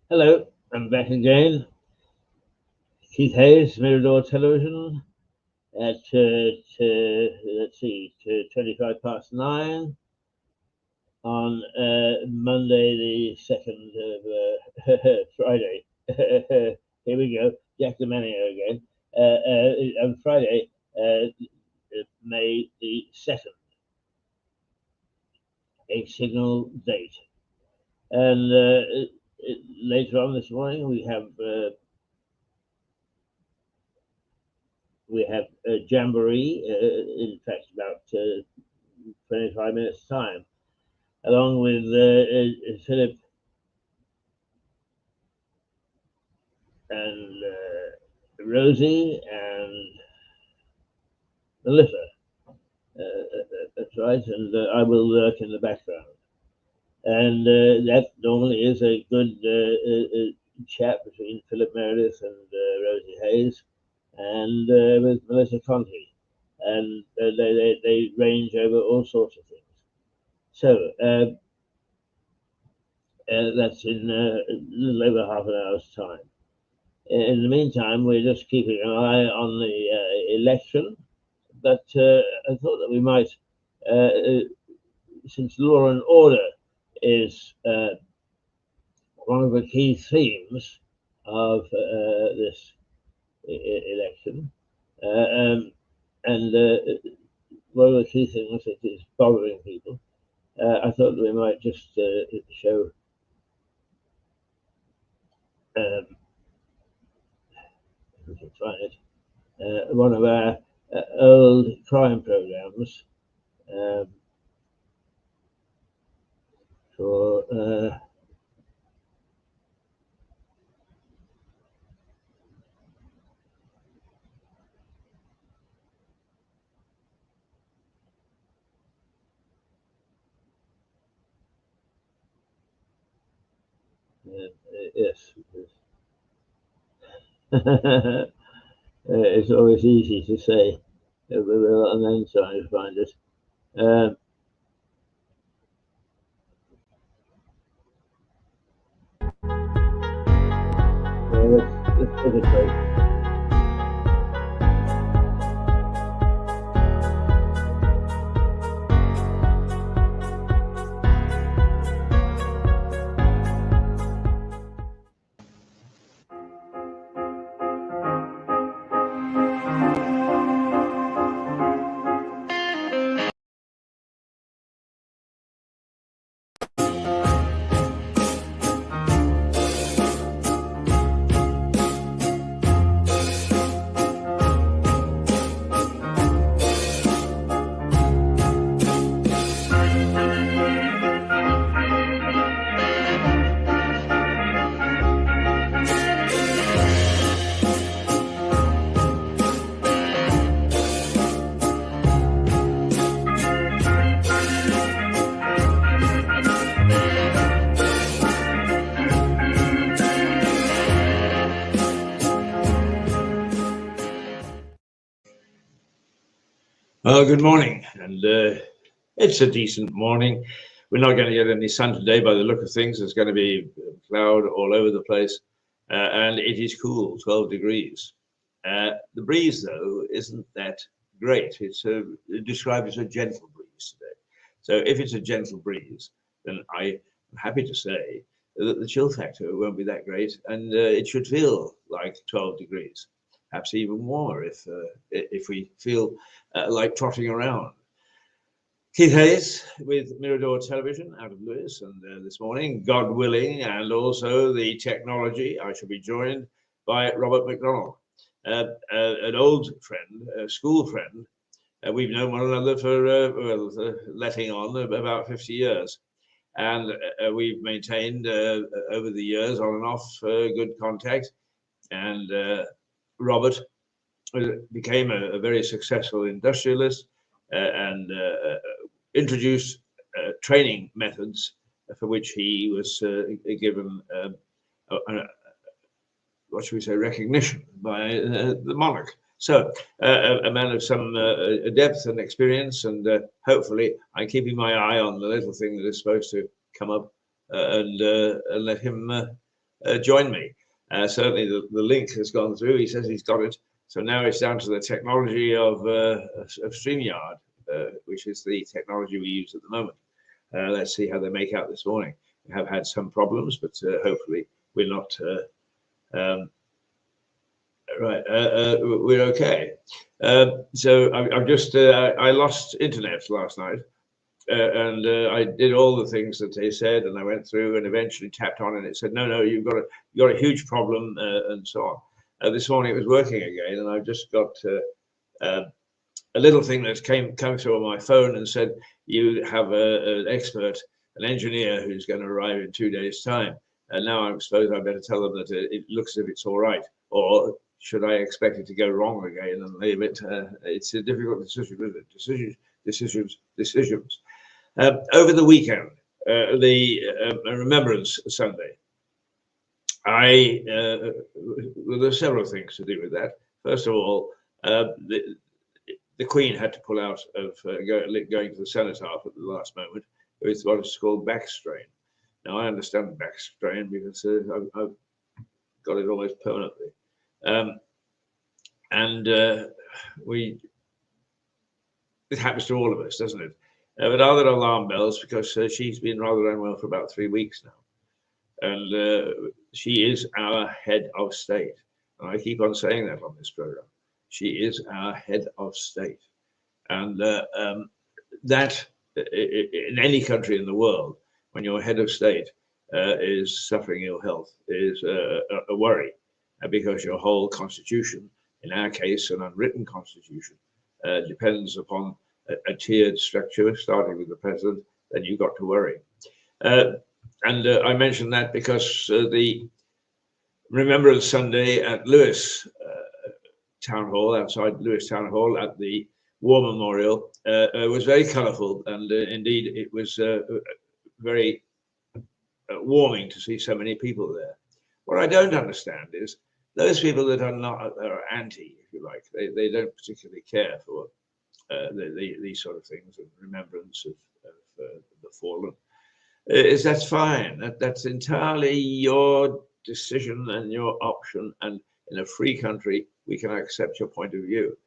Hello, I'm back again. Keith Hayes, Mirador Television, at let's see, 9:25 on Monday, the 2nd of Friday. Here we go, Jack the Manio again. On Friday, May the 2nd, a signal date. And later on this morning, we have Jamboree, in fact, about 25 minutes' time, along with Philip and Rosie and Melissa. That's right, and I will work in the background. And that normally is a good chat between Philip Meredith and Rosie Hayes, and with Melissa Conti, and they range over all sorts of things. So that's in a little over half an hour's time. In the meantime, we're just keeping an eye on the election, but I thought that we might, since law and order is one of the key themes of this election, and one of the key things that is bothering people, I thought that we might just show if we can find it, one of our old crime programs for yes. It's always easy to say, and then trying to find it. Let's take a break. Well, good morning, and it's a decent morning. We're not going to get any sun today by the look of things. There's going to be cloud all over the place, and it is cool, 12 degrees. The breeze, though, isn't that great. It's described as a gentle breeze today. So if it's a gentle breeze, then I'm happy to say that the chill factor won't be that great, and it should feel like 12 degrees. Perhaps even warmer if we feel like trotting around. Keith Hayes with Mirador Television out of Lewis, and this morning, God willing, and also the technology, I shall be joined by Robert McDonald, an old friend, a school friend. We've known one another for, letting on about 50 years. And we've maintained over the years on and off good contact. And Robert became a very successful industrialist and introduced training methods for which he was given what should we say, recognition by the monarch. So a man of some depth and experience, and hopefully I'm keeping my eye on the little thing that is supposed to come up and let him join me. Certainly the link has gone through. He says he's got it. So now it's down to the technology of Streamyard, which is the technology we use at the moment. Let's see how they make out this morning. We have had some problems, but hopefully we're not we're okay. So I've just I lost internet last night, and I did all the things that they said, and I went through and eventually tapped on, and it said, no, you've got a huge problem, and so on. This morning it was working again, and I've just got a little thing that came through on my phone and said, you have an expert, an engineer who's going to arrive in 2 days' time. And now I suppose I better tell them that it looks as if it's all right, or should I expect it to go wrong again and leave it? It's a difficult decision, isn't it? Decisions. Over the weekend, the Remembrance Sunday, well, there's several things to do with that. First of all, the Queen had to pull out of going to the cenotaph at the last moment with what is called back strain. Now, I understand back strain because I've got it almost permanently. It happens to all of us, doesn't it? But are there alarm bells? Because she's been rather unwell for about 3 weeks now. And she is our head of state. And I keep on saying that on this program. She is our head of state. And that, in any country in the world, when your head of state is suffering ill health, is a worry, because your whole constitution, in our case, an unwritten constitution, depends upon a tiered structure, starting with the president. Then you've got to worry. I mention that because the Remembrance Sunday at Lewis Town Hall, outside Lewis Town Hall at the War Memorial, was very colourful, and indeed it was very warming to see so many people there. What I don't understand is those people that are anti, if you like, they don't particularly care for these sort of things and remembrance of the fallen. That's fine. That's entirely your decision and your option, and in a free country we can accept your point of view.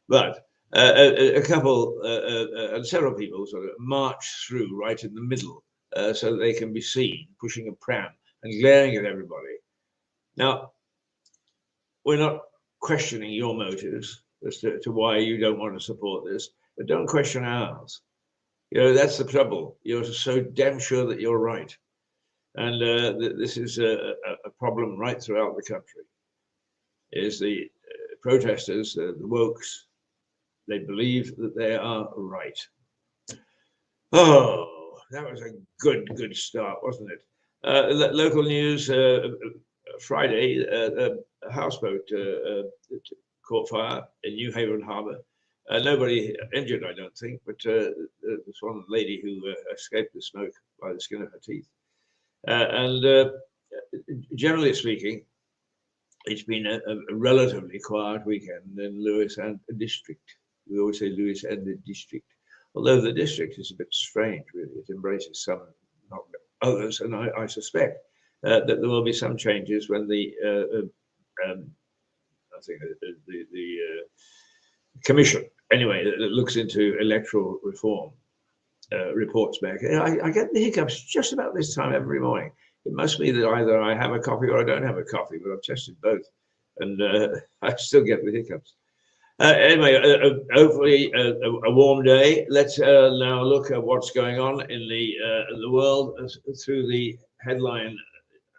But a couple and several people sort of march through right in the middle so that they can be seen pushing a pram and glaring at everybody. Now, we're not questioning your motives as to why you don't want to support this, but don't question ours. You know, that's the trouble. You're so damn sure that you're right. And this is a problem right throughout the country, is the protesters, the wokes, they believe that they are right. Oh, that was a good start, wasn't it? Local news, Friday, a houseboat caught fire in New Haven Harbour. Nobody injured, I don't think, but there's one lady who escaped the smoke by the skin of her teeth. Generally speaking, it's been a relatively quiet weekend in Lewis and District. We always say Lewis and the District, although the district is a bit strange, really. It embraces some, not others, and I suspect that there will be some changes when the I think the commission, anyway, that looks into electoral reform, reports back. I get the hiccups just about this time every morning. It must be that either I have a coffee or I don't have a coffee, but I've tested both, and I still get the hiccups. Anyway, hopefully a warm day. Let's now look at what's going on in the world through the headline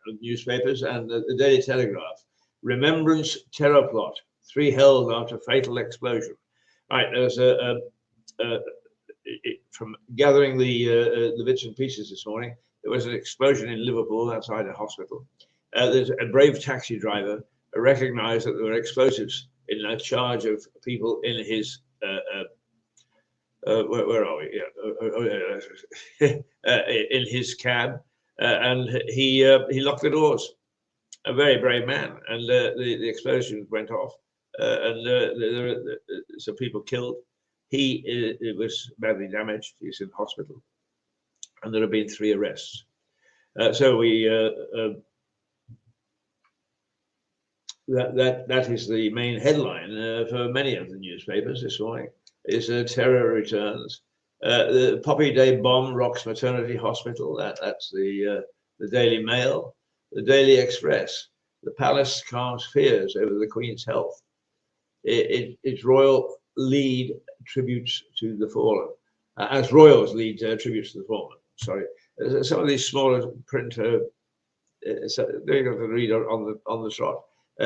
of newspapers and the Daily Telegraph. Remembrance terror plot, 3 held after fatal explosion. Right, there's from gathering the bits and pieces this morning, there was an explosion in Liverpool outside a hospital. There's a brave taxi driver recognized that there were explosives in charge of people in his where are we? Yeah, in his cab, and he locked the doors. A very brave man, and the explosion went off, and there were some people killed. He was badly damaged. He's in hospital, and there have been 3 arrests. So we that is the main headline for many of the newspapers this morning. Is terror returns. The Poppy Day bomb rocks maternity hospital. That's the Daily Mail. The Daily Express. The palace calms fears over the Queen's health. Its royal lead tributes to the fallen. As royals lead tributes to the fallen. Sorry, some of these smaller print. So they're going to read on the trot.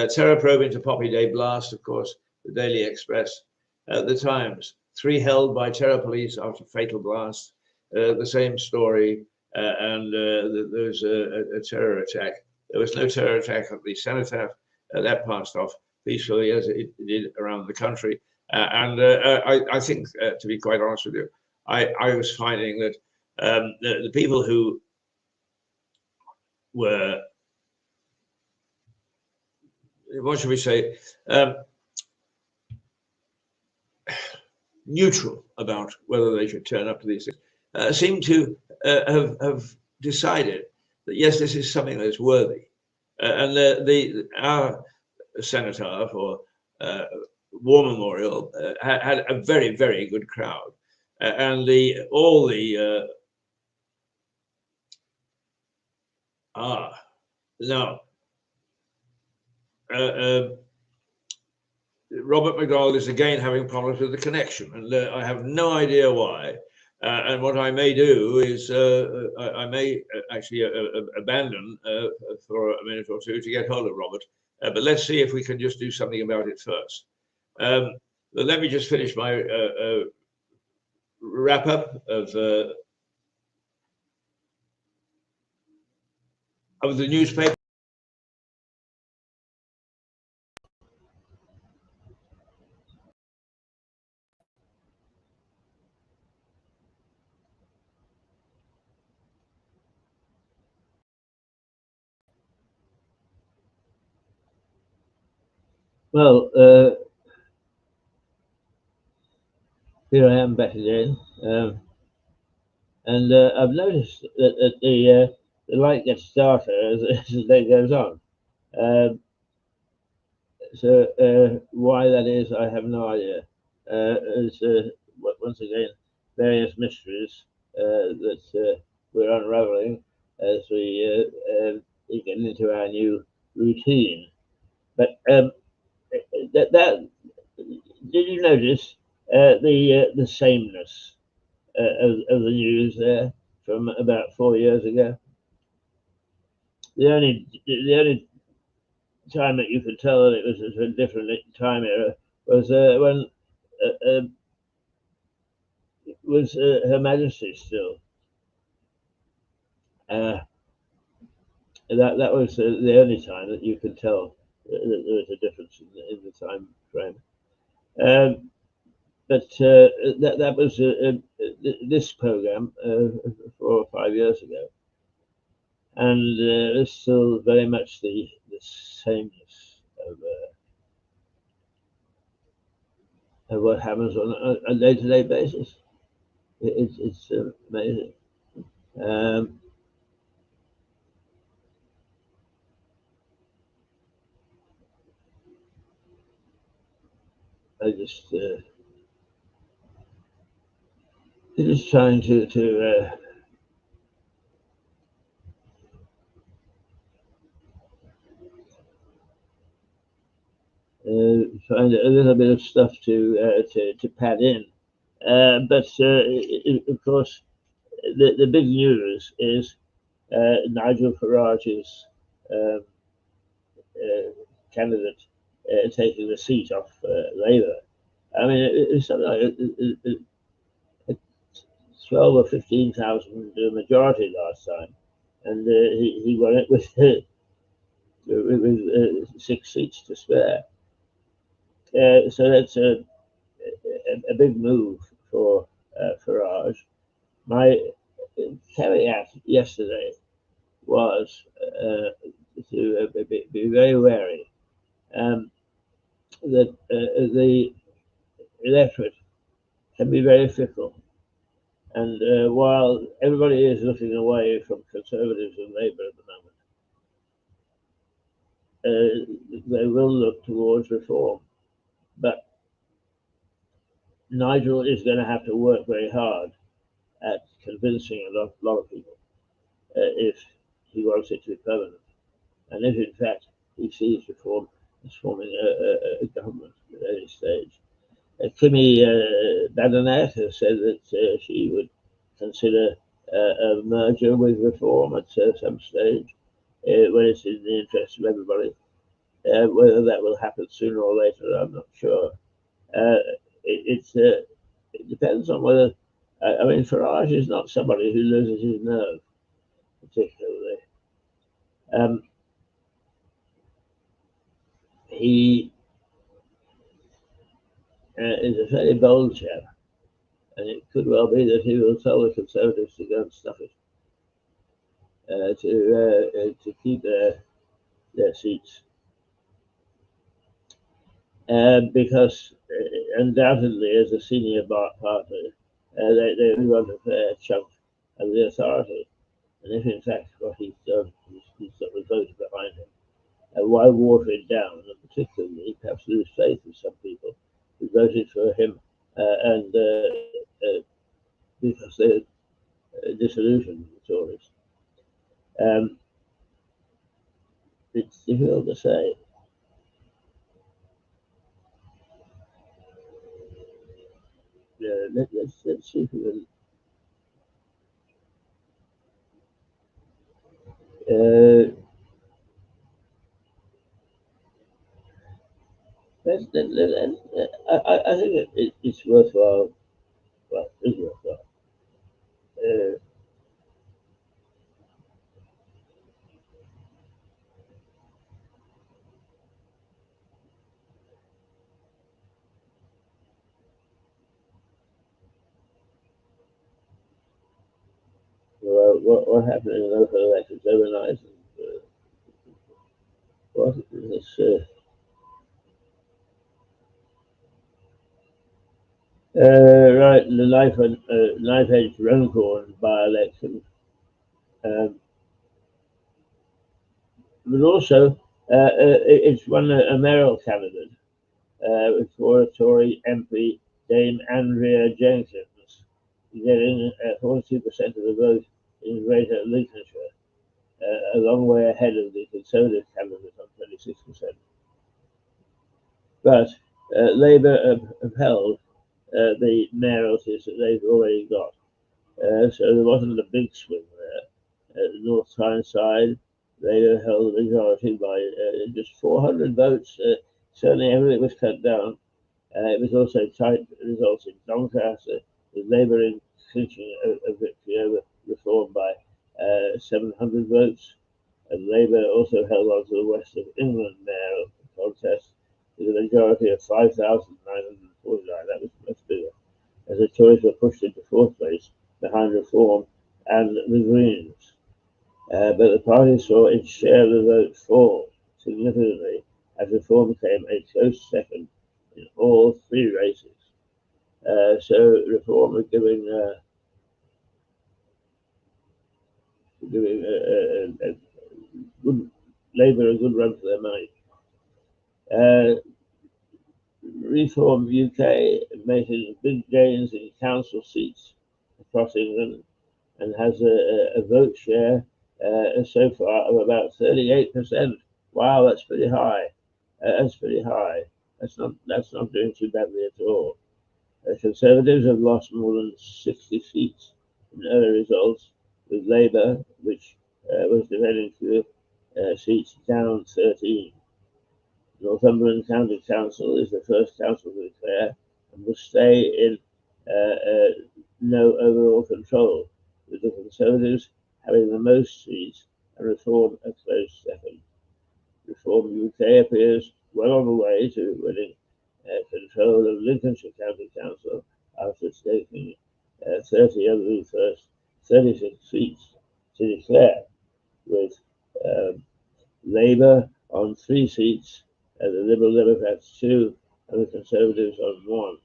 Terror probe into Poppy Day blast, of course. The Daily Express. The Times. 3 held by terror police after fatal blast. The same story. And there was a terror attack. There was no terror attack at the cenotaph. That passed off peacefully as it did around the country. I think, to be quite honest with you, I was finding that the people who were, what should we say, neutral about whether they should turn up to these things, seem to have decided that yes, this is something that's worthy, and our cenotaph or war memorial had a very, very good crowd, and all the now Robert McDonald is again having problems with the connection, and I have no idea why. And what I may do is I may actually abandon for a minute or two to get hold of Robert. But let's see if we can just do something about it first. But let me just finish my wrap up of the newspaper. Well, here I am back again, and I've noticed that the light gets darker as the day goes on. So why that is, I have no idea. It's once again various mysteries that we're unraveling as we get into our new routine. But that did you notice the sameness of the news there from about 4 years ago? The only time that you could tell that it was a different time era was when was Her Majesty still. That was the only time that you could tell that there was a difference in the time frame. But that was this program 4 or 5 years ago, and it's still very much the sameness of what happens on a day-to-day basis. It's amazing. I just trying to find a little bit of stuff to pad in, but of course the big news is Nigel Farage's candidate taking the seat off Labour. I mean, it's something like 12 or 15,000 majority last time, and he won it with 6 seats to spare. So that's a big move for Farage. My caveat yesterday was to be very wary that the electorate can be very fickle. And while everybody is looking away from Conservatives and Labour at the moment, they will look towards reform. But Nigel is going to have to work very hard at convincing a lot of people if he wants it to be permanent. And if, in fact, he sees reform as forming a government at any stage. Kimmy Badanet has said that she would consider a merger with reform at some stage when it's in the interest of everybody. Whether that will happen sooner or later, I'm not sure. It depends on whether. I mean, Farage is not somebody who loses his nerve, particularly. He is a fairly bold chap, and it could well be that he will tell the Conservatives to go and stuff it, to keep their seats. Because undoubtedly, as a senior party, they want a fair chunk of the authority. And if in fact what he's done is he's got the vote behind him, why water it down? And particularly, perhaps lose faith with some people who voted for him and because they're disillusioned with the Tories. It's difficult to say. Let's see if we can. I think it's worthwhile. Well, it's worthwhile. What happened in the local elections overnight? What is this? Right, the Knife Edge Runcorn by-election, but also it's one a mayoral candidate for a Tory MP, Dame Andrea Jenkins, getting 42% of the vote in Greater Lincolnshire, a long way ahead of the Conservative candidate on 26%. But Labour upheld the mayoralties that they've already got. So there wasn't a big swing there. The North Tyneside, they held the majority by just 400 votes. Certainly everything was cut down. It was also tight results in Doncaster, with Labour clinching a victory over Reform by 700 votes. And Labour also held on to the West of England mayoral contest with a majority of 5,949. That was much bigger, as the Tories were pushed into fourth place behind Reform and the Greens. But the party saw its share of the vote fall significantly as Reform came a close second in all three races. So Reform are giving good Labour a good run for their money. Reform UK making big gains in council seats across England and has a vote share so far of about 38%. Wow, that's pretty high. That's pretty high. That's not doing too badly at all. Conservatives have lost more than 60 seats in early results, with Labour, which was defending few seats, down 13. Northumberland County Council is the first council to declare and will stay in no overall control, with the Conservatives having the most seats and Reform a close second. Reform UK appears well on the way to winning control of Lincolnshire County Council after taking 30 of the first 36 seats to declare, with Labour on 3 seats, the Liberal Democrats 2, and the Conservatives on 1.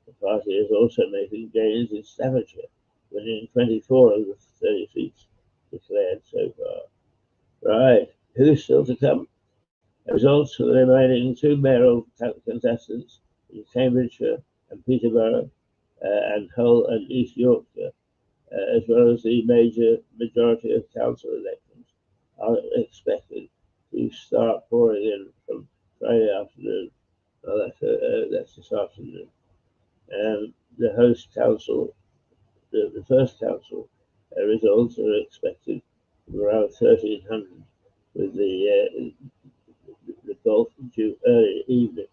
The party is also making gains in Staffordshire, winning 24 of the 30 seats declared so far. Right, who's still to come? Results for the remaining 2 mayoral contestants in Cambridgeshire and Peterborough, and Hull and East Yorkshire, as well as the majority of council elections, are expected to start pouring in from Friday afternoon. Oh, that's this afternoon. The host council, the first council results are expected from around 1300, with the bulk due early evening.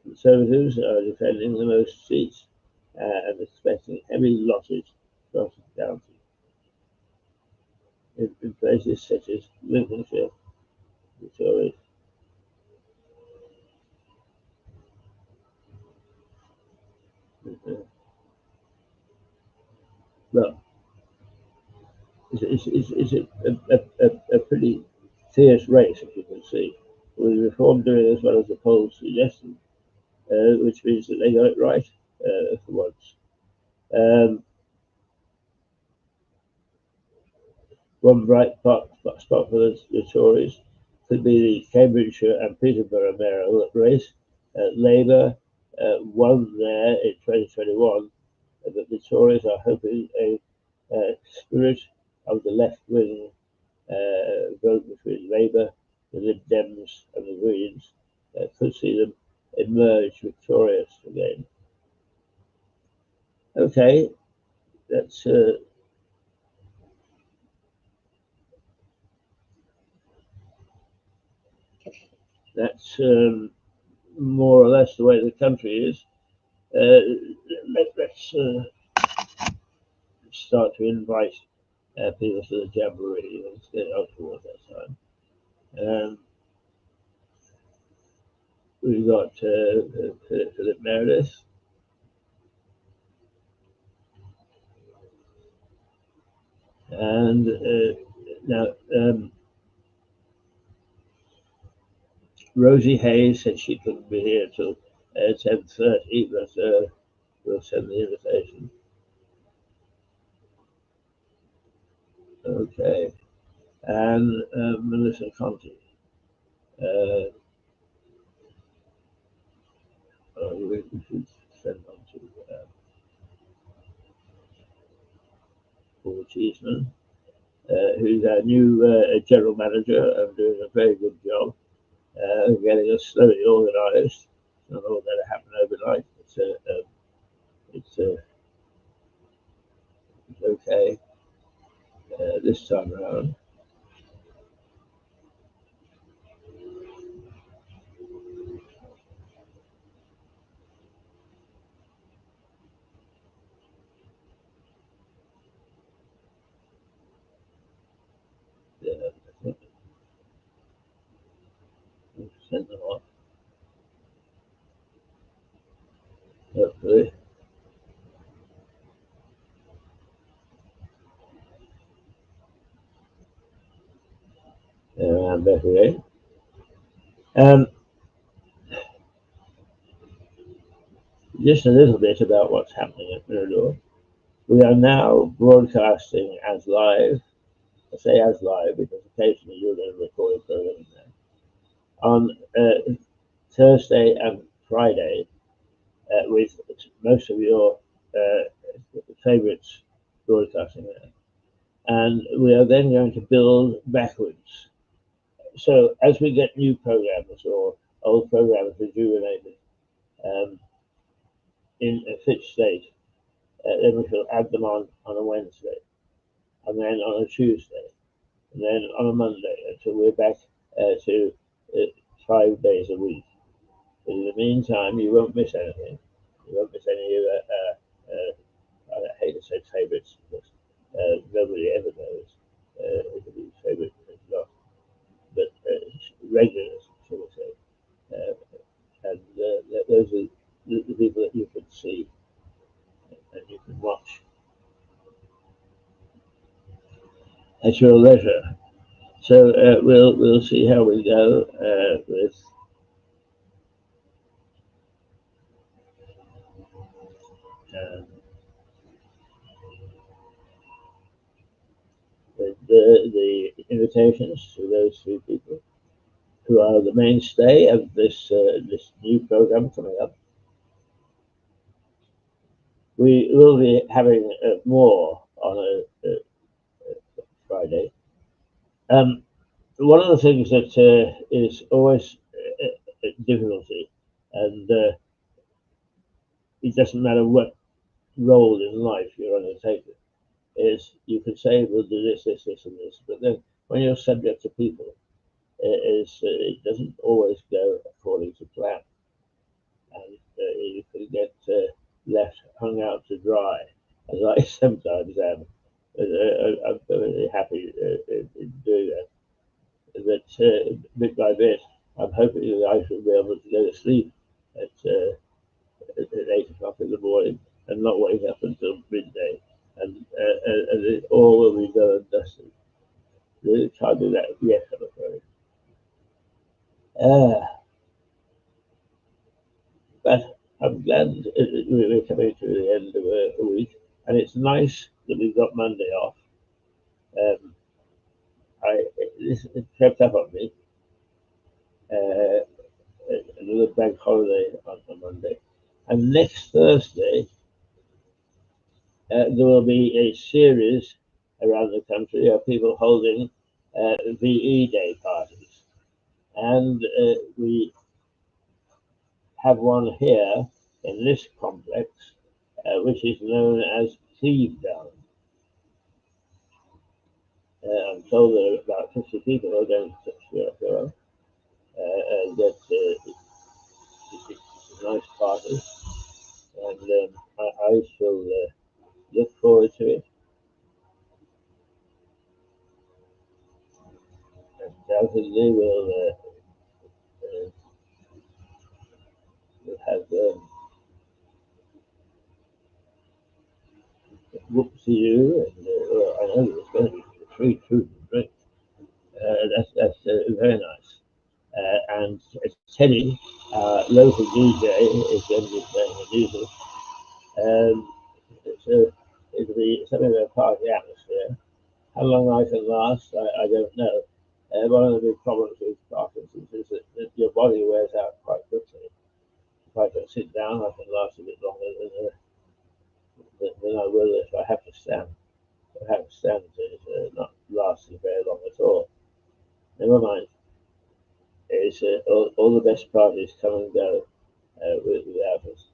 Conservatives are defending the most seats and expecting heavy losses across the county in places such as Lincolnshire, Victoria. Well, it's a pretty fierce race, as you can see, with Reform doing as well as the polls suggested, which means that they got it right for once. One bright spot for the Tories could be the Cambridgeshire and Peterborough mayoral race. Labour won there in 2021, but the Tories are hoping a spirit of the left-wing vote between Labour, the Lib Dems, and the Greens could see them emerge victorious again. Okay, that's more or less the way the country is. Let's start to invite people to the Jamboree. Let's get out towards that time. We've got Philip Meredith. And now Rosie Hayes said she couldn't be here till 10:30, but we'll send the invitation. Okay. And Melissa Conti. We should send on to Paul Cheeseman, who's our new general manager and doing a very good job getting us slowly organised. It's not all going to happen overnight. It's okay this time around. Send them off. Hopefully. I'm back again. Just a little bit about what's happening at Mirador. We are now broadcasting as live. I say as live because occasionally you're going to record a program there. On Thursday and Friday, with most of your favourites broadcasting there. And we are then going to build backwards. So as we get new programs or old programs rejuvenated in a fit state, then we shall add them on a Wednesday, and then on a Tuesday, and then on a Monday, until we're back to 5 days a week. In the meantime, you won't miss anything. You won't miss any of I hate to say favourites, because nobody ever knows who's favourite and not. But regulars, shall we say. see, and you can watch at your leisure. So we'll see how we go uh, with the invitations to those three people who are the mainstay of this this new program coming up. We will be having more on a Friday. One of the things that is always a difficulty, and it doesn't matter what role in life you're undertaking, is you can say we'll do this, this, this, and this, but then when you're subject to people, it doesn't always go according to plan, and you can get left hung out to dry, as I sometimes am. I'm perfectly happy in doing that. But bit by bit, I'm hoping that I shall be able to go to sleep at 8 o'clock in the morning and not wake up until midday, and it all will be done and dusted. Really can't do that yet, I'm afraid. But I'm glad we're coming to the end of a week, and it's nice that we've got Monday off. Um, it crept up on me. Uh, another bank holiday on Monday, and next Thursday there will be a series around the country of people holding VE Day parties, and we have one here in this complex, which is known as Cleve Down. I'm told there are about 50 people who are going to show up, and that it's a nice party, and I shall look forward to it. Undoubtedly, we'll have whoopsie you, and I know there's going to be free food and drink. That's very nice. And Teddy, local DJ, is going to be playing the music. So it'll be something of a party atmosphere. How long I can last, I don't know. One of the big problems with Parkinson's is that your body wears out quite quickly. If I can sit down, I can last a bit longer than I will if I have to stand. If I have to stand is not lasting very long at all. Never mind. It's all the best parties come and go without us.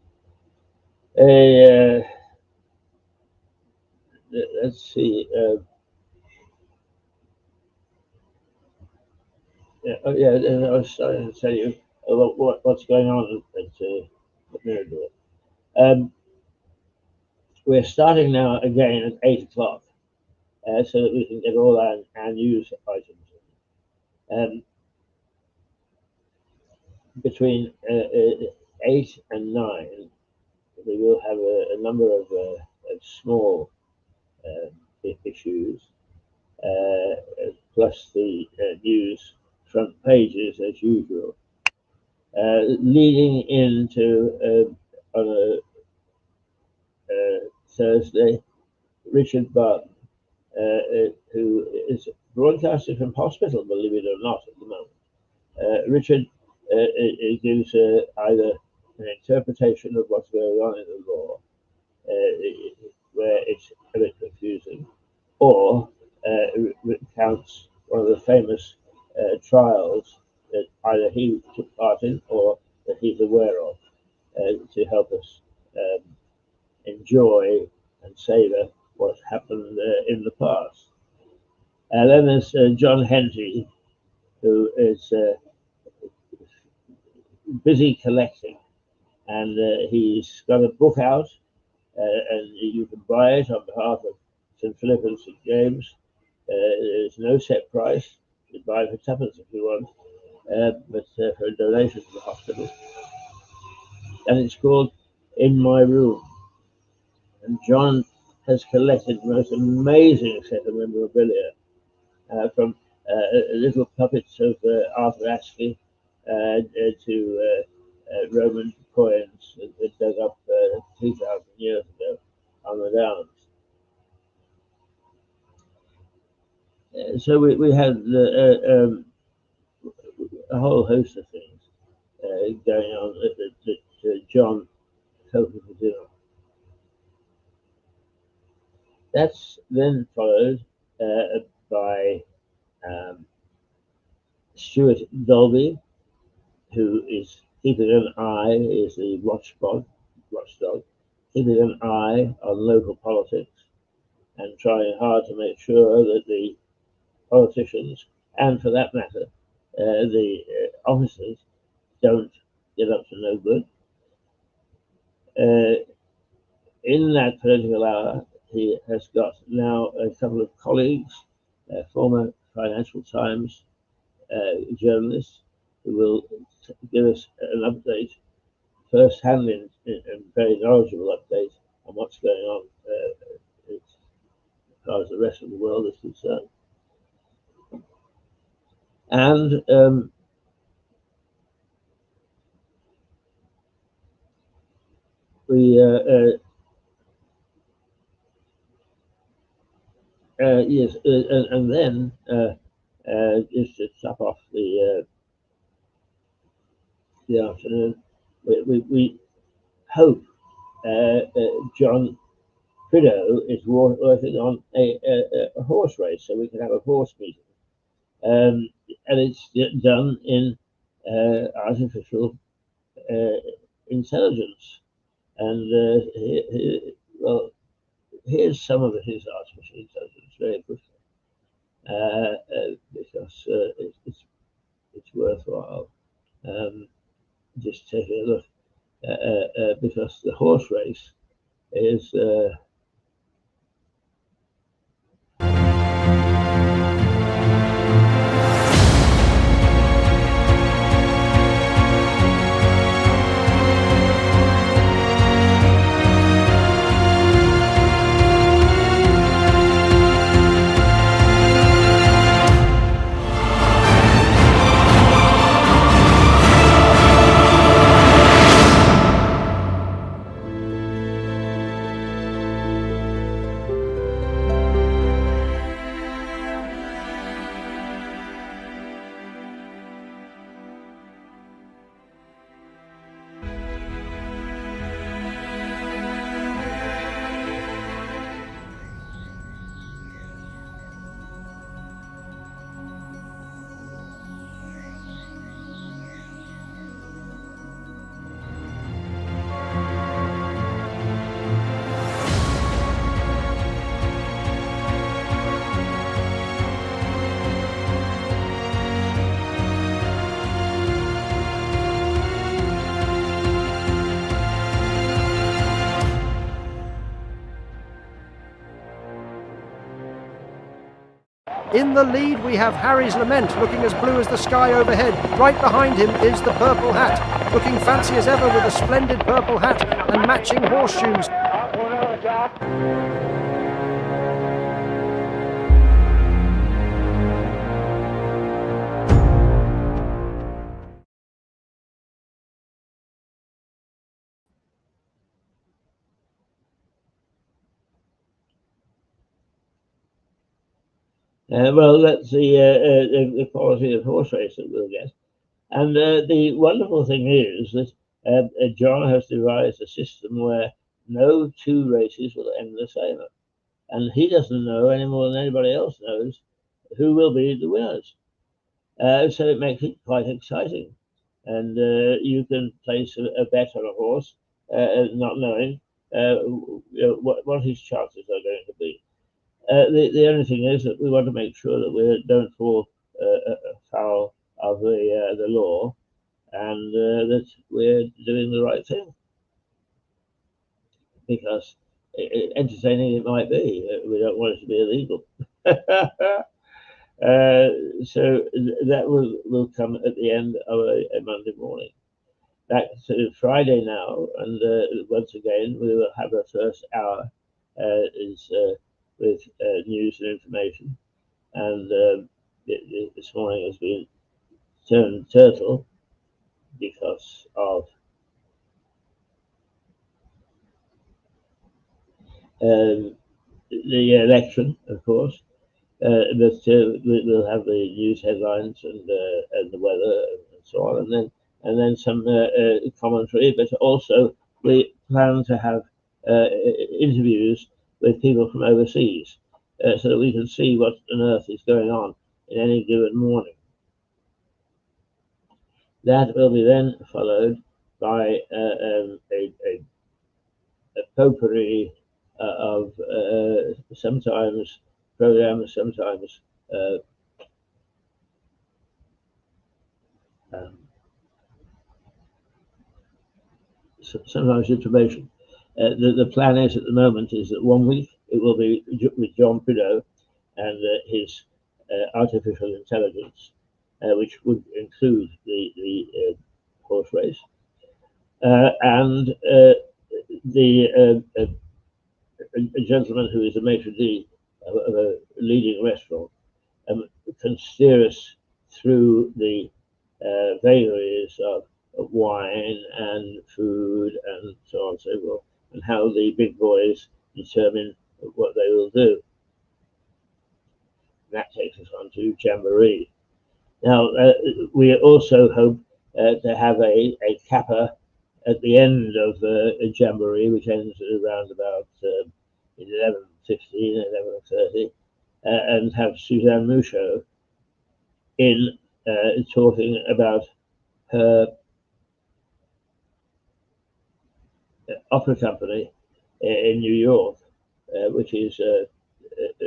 Let's see. Yeah, and I was starting to tell you what's going on at Mirador. Um, we're starting now again at 8 o'clock, so that we can get all our news items in. Between 8 and 9, we will have a number of small issues, plus the news front pages as usual. Leading into on a Thursday, Richard Barton, who is broadcasting from hospital, believe it or not, at the moment. Richard gives either an interpretation of what's going on in the law, where it's a bit confusing, or recounts one of the famous trials that either he took part in or that he's aware of, to help us enjoy and savor what's happened in the past. And then there's John Henty, who is busy collecting, and he's got a book out, and you can buy it on behalf of St. Philip and St. James. There's no set price. You buy it for tuppence if you want, but for a donation to the hospital. And it's called in my room. And John has collected the most amazing set of memorabilia from little puppets of Arthur Ashley to Roman coins that dug up 2,000 years ago on the Downs. So we had a whole host of things going on that John hoping for dinner. That's then followed by Stuart Dolby, who is keeping an eye, is the watchdog, keeping an eye on local politics and trying hard to make sure that the politicians, and for that matter, the officers, don't get up to no good. In that political hour, he has got now a couple of colleagues, former Financial Times journalists, who will give us an update, first-hand and very knowledgeable update on what's going on as far as the rest of the world is concerned. And we yes, and then just to top off the afternoon, we hope John Prideaux is working on a horse race, so we can have a horse meeting, and it's done in artificial intelligence. And well, here's some of his artificial intelligence very quickly, because it's worthwhile. Just taking a look, because the horse race is In the lead, we have Harry's Lament, looking as blue as the sky overhead. Right behind him is the Purple Hat, looking fancy as ever with a splendid purple hat and matching horseshoes. well, that's the quality of horse race that we'll get. And the wonderful thing is that John has devised a system where no two races will end the same. And he doesn't know any more than anybody else knows who will be the winners. So it makes it quite exciting. And you can place a bet on a horse, not knowing what his chances are going to be. The only thing is that we want to make sure that we don't fall foul of the law, and that we're doing the right thing. Because entertaining it might be, we don't want it to be illegal. So that will come at the end of a Monday morning. back to Friday now, and once again we will have our first hour is with news and information. And this morning has been turned turtle because of the election, of course. But we'll have the news headlines and the weather and so on, and then some commentary. But also we plan to have interviews with people from overseas, so that we can see what on earth is going on in any given morning. That will be then followed by a potpourri of sometimes programs, sometimes sometimes information. The plan is at the moment is that 1 week it will be with John Prideaux and his artificial intelligence, which would include the horse race, and a gentleman who is a maitre d' of a leading restaurant can steer us through the vagaries of wine and food and so on and so forth, and how the big boys determine what they will do. And that takes us on to Jamboree. Now, we also hope to have a capper at the end of Jamboree, which ends around about 11:15, 11:30, and have Suzanne Mouchot in talking about her opera company in New York, which is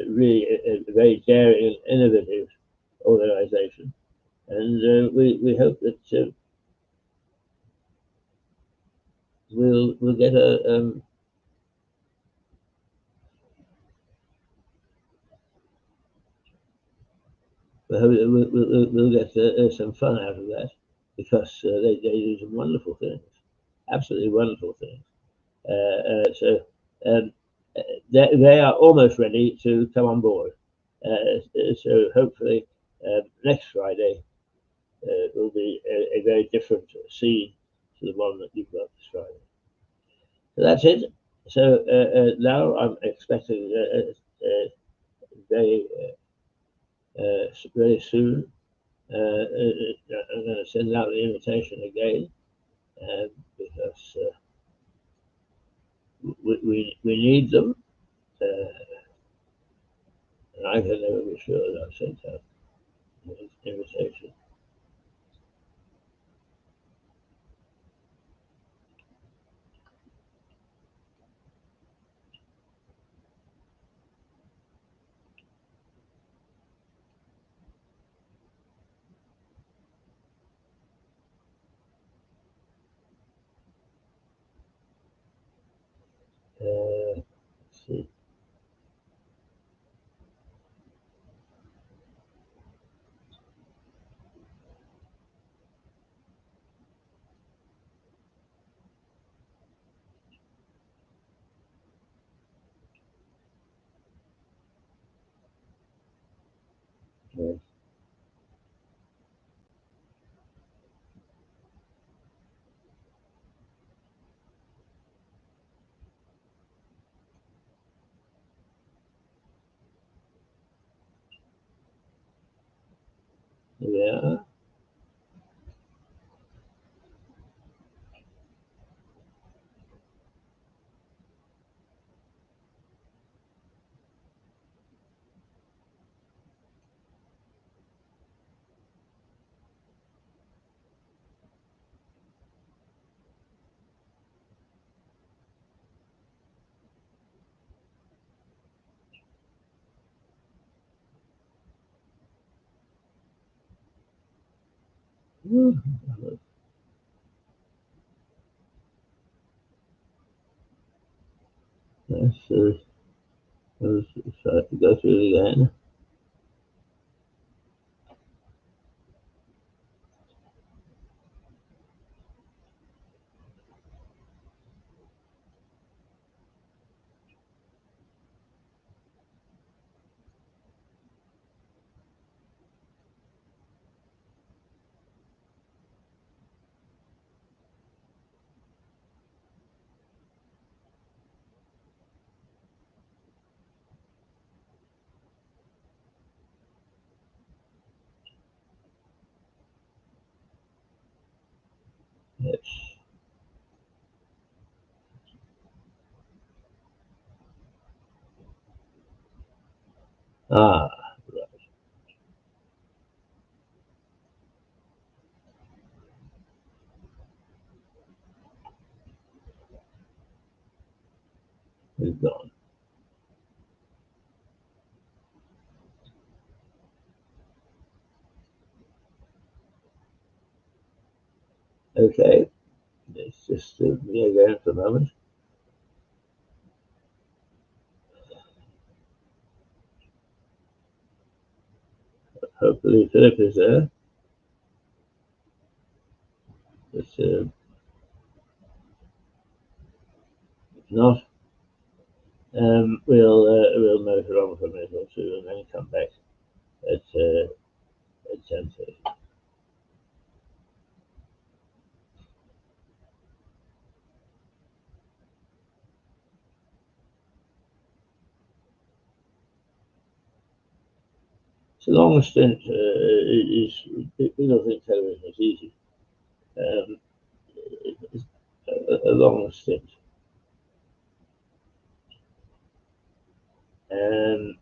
really a very daring and innovative organization. And we hope that we'll get a we'll get some fun out of that, because they do some wonderful things, absolutely wonderful things. So they are almost ready to come on board. So hopefully next Friday will be a very different scene to the one that you've got this Friday. So that's it. So now I'm expecting very soon. I'm going to send out the invitation again, because we need them, and I can never be sure that I've sent out the invitation. Let's see. Yes. Yeah. Let's go through it again. Ah, right. He's gone. Okay, let's just me again for a moment. Hopefully Philip is there. But if not, we'll motor on for a minute or two and then come back at 10:30. It's a long stint. We don't think television is easy. It's a long stint. And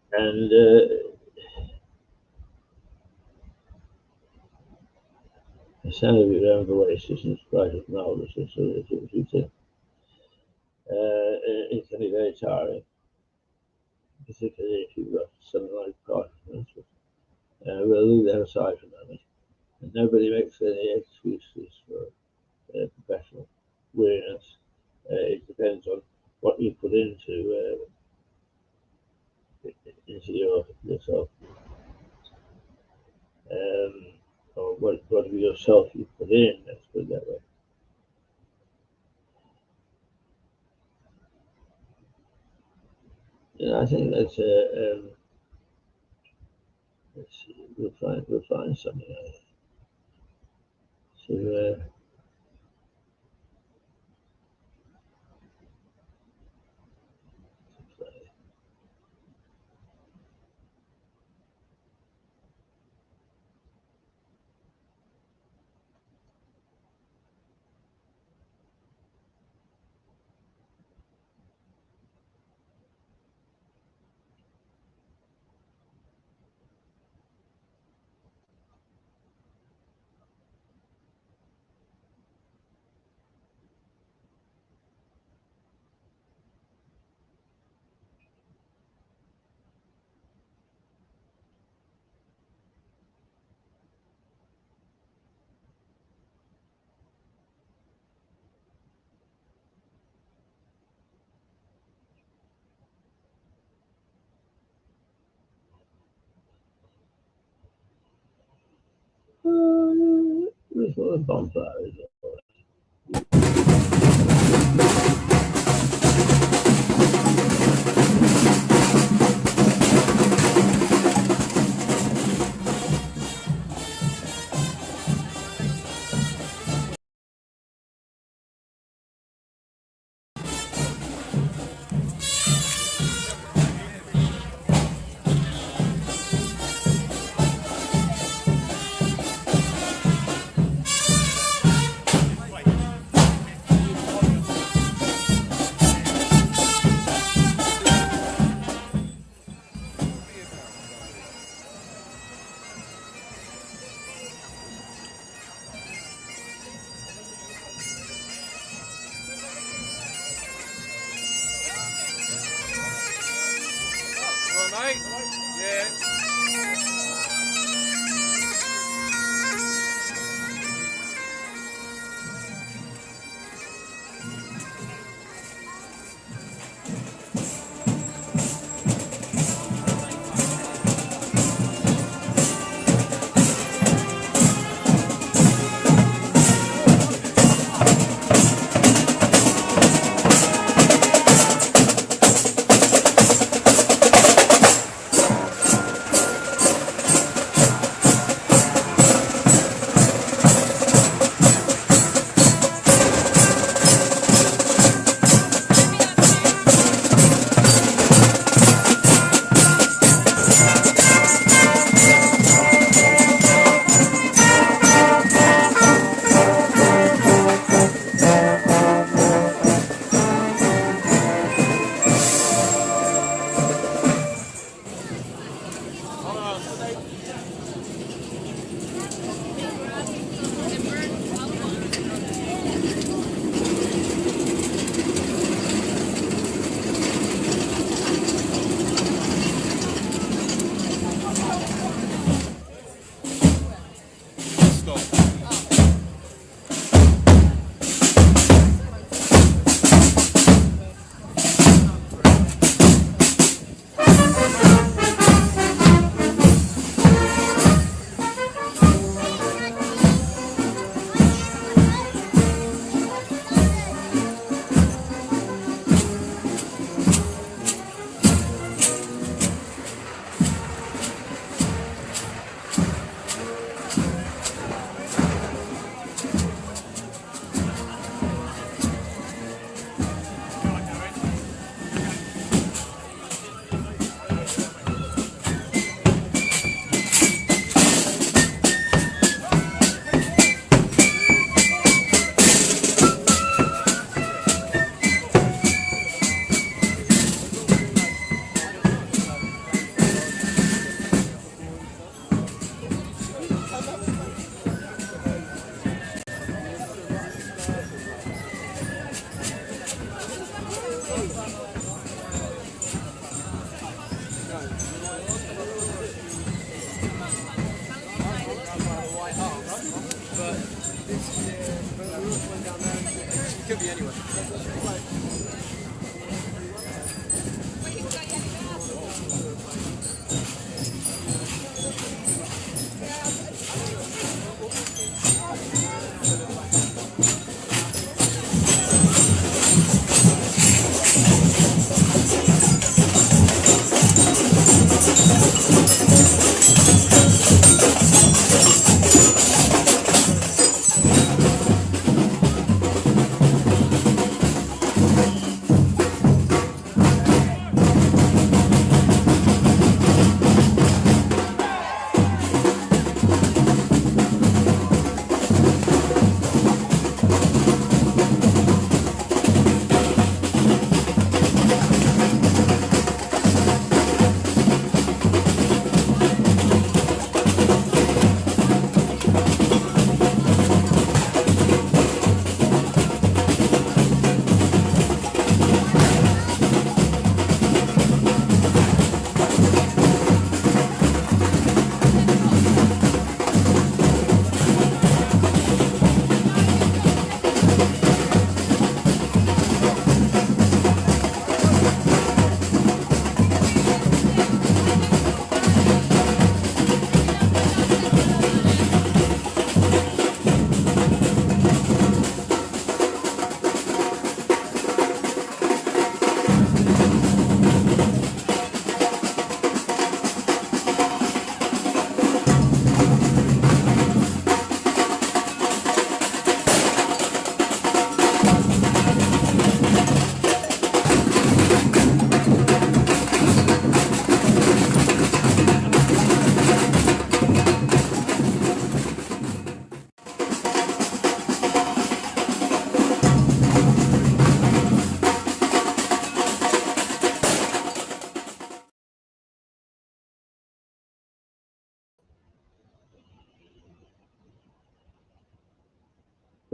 some of you around the waist isn't quite as marvelous as you think. It can be very tiring, particularly if you've got something like Parkinson's. We'll leave that aside for a moment. And nobody makes any excuses for professional weariness. It depends on what you put into yourself, or what of yourself you put in. Let's put it that way. And I think that's let's see, we'll find something to play. Before the bonfire is all right.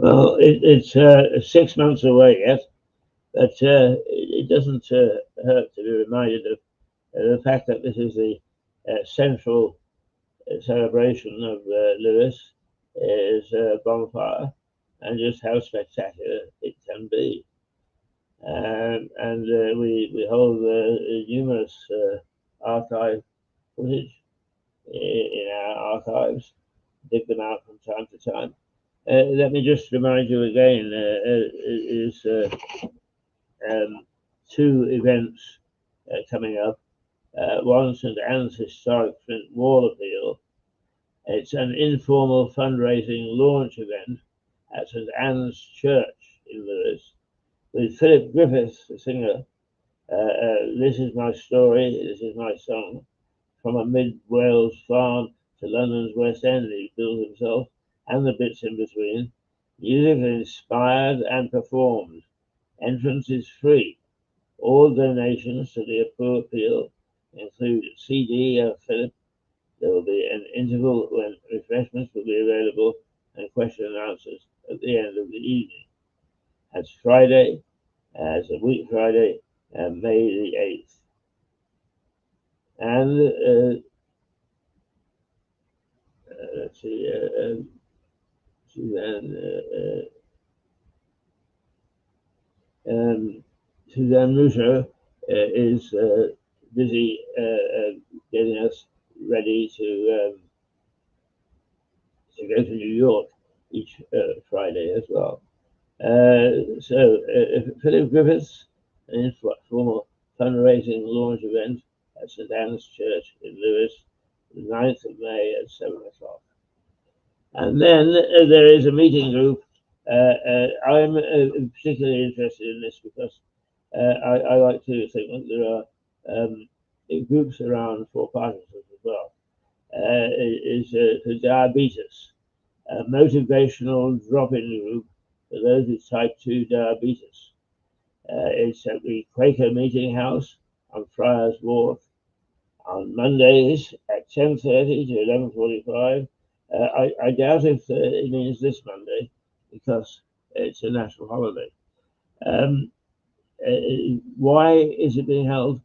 Well, it's 6 months away yet, but it doesn't hurt to be reminded of the fact that this is the central celebration of Lewis is bonfire, and just how spectacular it can be. And we hold numerous archive footage in our archives, dig them out from time to time. Let me just remind you again, is two events coming up. One, St. Anne's Historic Flint Wall Appeal. It's an informal fundraising launch event at St. Anne's Church in Lewes with Philip Griffiths, the singer. This is my story, this is my song. From a mid-Wales farm to London's West End, he built himself and the bits in between. Music inspired and performed. Entrance is free. All donations to the appeal include a CD of Philip. There will be an interval when refreshments will be available and question and answers at the end of the evening. That's Friday, as a week Friday, May the 8th. And let's see, Suzanne Musher is busy getting us ready to go to New York each Friday as well. So Philip Griffiths, an informal fundraising launch event at St. Anne's Church in Lewes, the 9th of May at 7 o'clock. And then there is a meeting group. I'm particularly interested in this because I like to think that there are groups around for Parkinson's as well. Is for diabetes, a motivational drop-in group for those with type 2 diabetes. It's at the Quaker Meeting House on Friars Wharf on Mondays at 10:30 to 11:45. I doubt if it means this Monday because it's a national holiday. Why is it being held?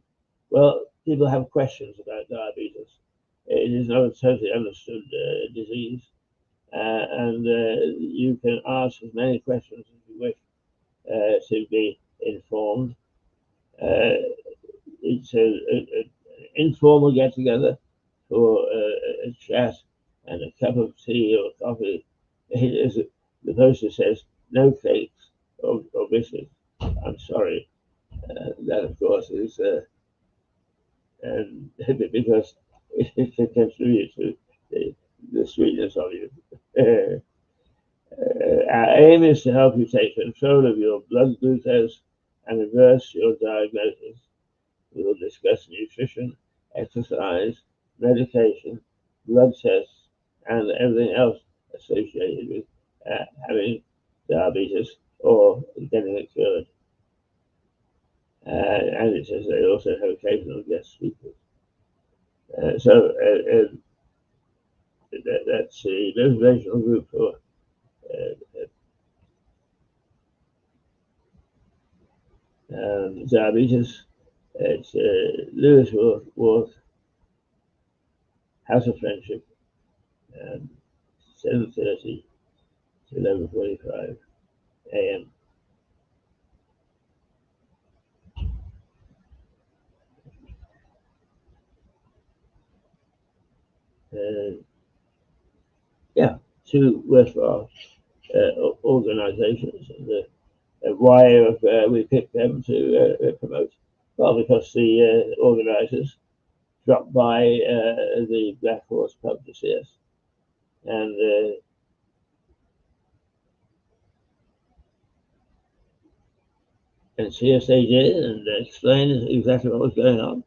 Well, people have questions about diabetes. It is not a totally understood disease, and you can ask as many questions as you wish to be informed. It's an informal get-together for a chat and a cup of tea or coffee. The poster says, no cakes or biscuits. I'm sorry. That, of course, is because it contributes to the sweetness of you. Our aim is to help you take control of your blood glucose and reverse your diagnosis. We will discuss nutrition, exercise, medication, blood tests, and everything else associated with having diabetes or getting it cured. And it says they also have occasional guest speakers. That's the motivational group for diabetes. It's Lewes Wharf, House of Friendship, 7:30 to 11:45 a.m. Yeah, two worthwhile organisations. And why have we picked them to promote? Well, because the organisers dropped by the Black Horse pub to see us, and see us they did, and explained exactly what was going on,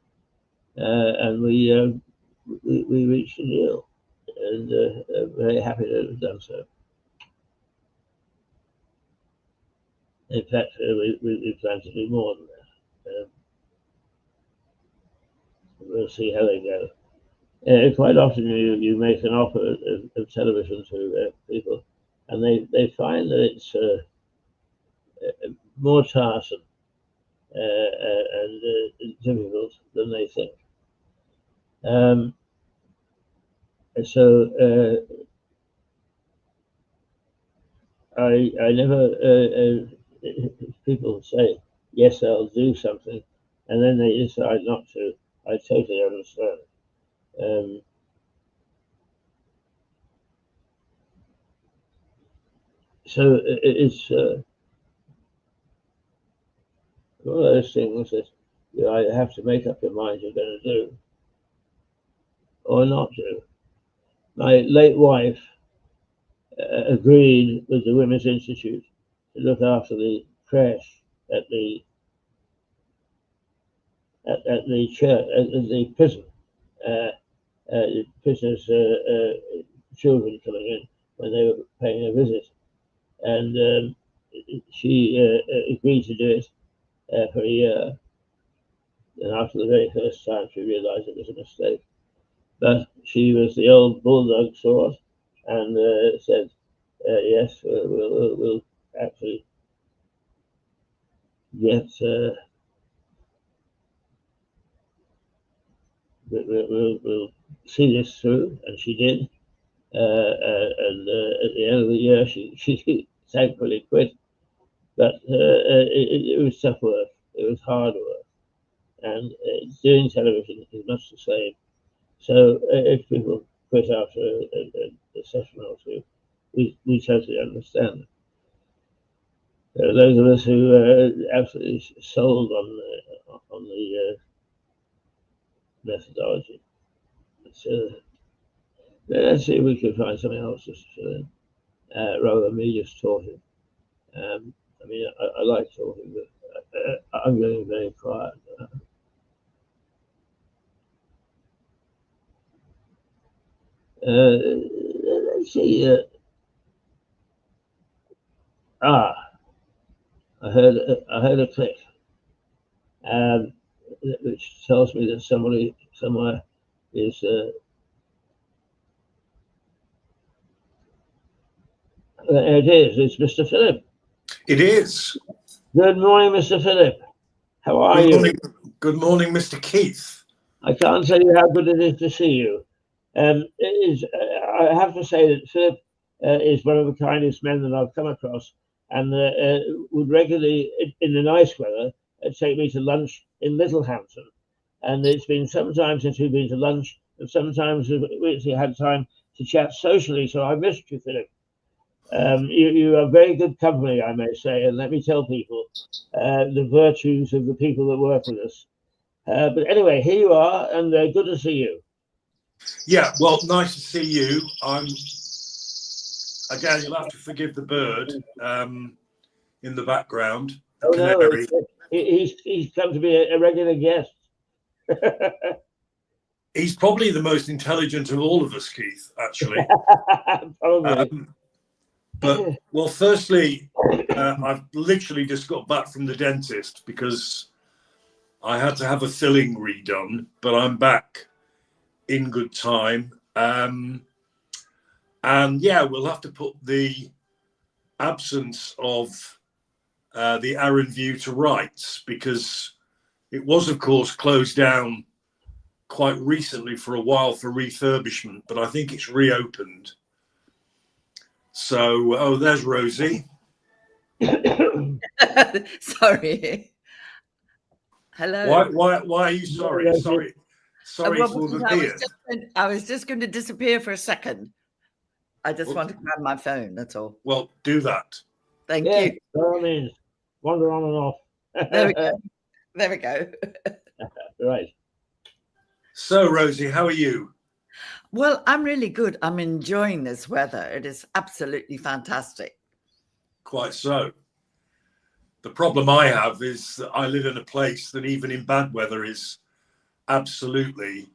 and we reached a deal, and very happy to have done so. In fact, we plan to do more than that. We'll see how they go. Quite often you make an offer of television to people, and they find that it's more tiresome and difficult than they think. So I never people say yes, I'll do something, and then they decide not to. I totally understand. So it's one of those things that you either have to make up your mind you're going to do or not do. My late wife agreed with the Women's Institute to look after the crash at the church, at the prison. Prisoners' children coming in when they were paying a visit, and she agreed to do it for a year. And after the very first time, she realised it was a mistake. But she was the old bulldog sort, and said, "Yes, we'll actually get." We'll see this through, and she did. And at the end of the year, she thankfully quit. But it was tough work. It was hard work, and doing television is much the same. So if people quit after a session or two, we totally understand. Those of us who are absolutely sold on the methodology. So let's see if we can find something else just rather than me just talking. I mean, I like talking, but I'm getting very quiet. Let's see. I heard a click, which tells me that somebody somewhere is. It is. It's Mr. Philip. It is. Good morning, Mr. Philip. How are you? Good morning, Mr. Keith. I can't tell you how good it is to see you. I have to say that Philip is one of the kindest men that I've come across, and would regularly, in the nice weather, take me to lunch in Littlehampton. And it's been some time since we've been to lunch, and sometimes we actually had time to chat socially, so I missed you, Philip. You are very good company, I may say, and let me tell people the virtues of the people that work with us. But anyway, here you are, and good to see you. Yeah, well, nice to see you. Again, you'll have to forgive the bird in the background. Oh no, he's come to be a regular guest. He's probably the most intelligent of all of us, Keith, actually. Probably. But, well, firstly, I've literally just got back from the dentist because I had to have a filling redone, but I'm back in good time. And yeah, we'll have to put the absence of the Arran View to rights, because it was, of course, closed down quite recently for a while for refurbishment, but I think it's reopened. So, oh, there's Rosie. Sorry. Hello. Why are you sorry? Sorry for the beard. I was just going to disappear for a second. I just want to grab my phone, that's all. Well, do that. Thank you. By means, wander on and off. There we go. There we go. Right. So, Rosie, how are you? Well, I'm really good. I'm enjoying this weather. It is absolutely fantastic. Quite so. The problem I have is that I live in a place that even in bad weather is absolutely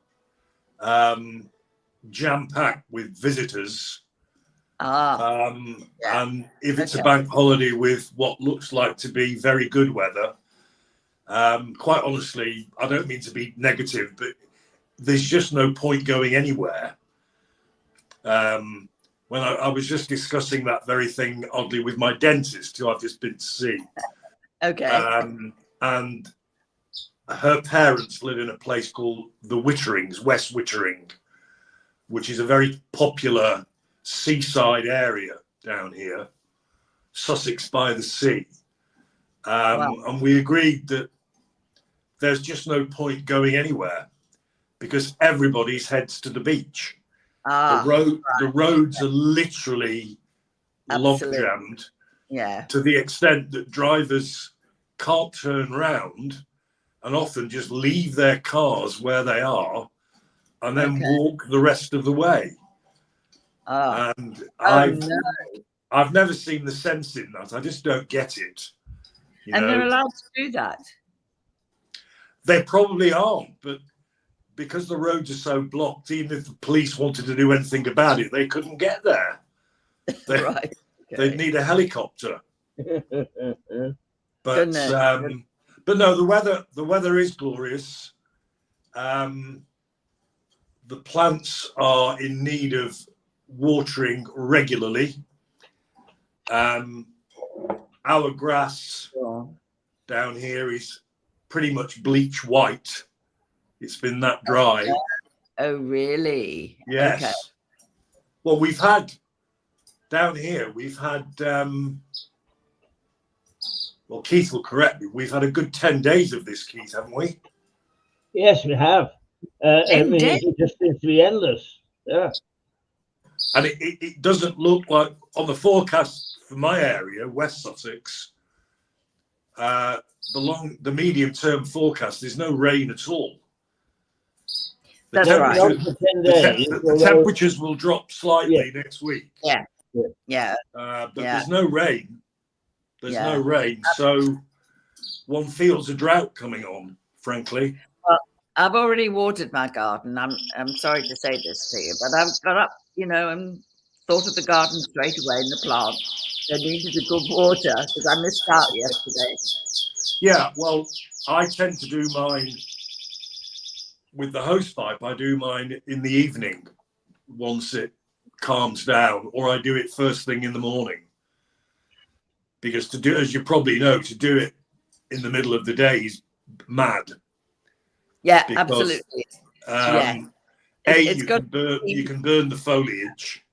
jam-packed with visitors. And if it's a bank holiday with what looks like to be very good weather, quite honestly, I don't mean to be negative, but there's just no point going anywhere when when I was just discussing that very thing, oddly, with my dentist, who I've just been to see. Okay. And her parents live in a place called the Witterings, West Wittering, which is a very popular seaside area down here, Sussex by the sea. Wow. And we agreed that there's just no point going anywhere because everybody's heads to the beach. The roads are literally log jammed to the extent that drivers can't turn round and often just leave their cars where they are and then walk the rest of the way. And I've never seen the sense in that. I just don't get it. And they're allowed to do that? They probably aren't, but because the roads are so blocked, even if the police wanted to do anything about it, they couldn't get there. Right. They'd need a helicopter. But Goodness. but no, the weather is glorious. The plants are in need of watering regularly. Our grass down here is pretty much bleach white. It's been that dry. Oh, really? Yes. Okay. Well, we've had down here, well, Keith will correct me. We've had a good 10 days of this, Keith, haven't we? Yes, we have. I mean, it just seems to be endless. Yeah. And it doesn't look like, on the forecast for my area, West Sussex, the medium-term forecast, there's no rain at all. That's right. The temperatures will drop slightly next week. Yeah. But there's no rain. There's no rain. So one feels a drought coming on, frankly. Well, I've already watered my garden. I'm sorry to say this to you, but I've got up, and thought of the garden straight away in the plant. They needed a good water because I missed out yesterday. Yeah, well, I tend to do mine with the hose pipe. I do mine in the evening once it calms down, or I do it first thing in the morning. Because to do, as you probably know, to do it in the middle of the day is mad. Yeah, because, absolutely. You can burn the foliage.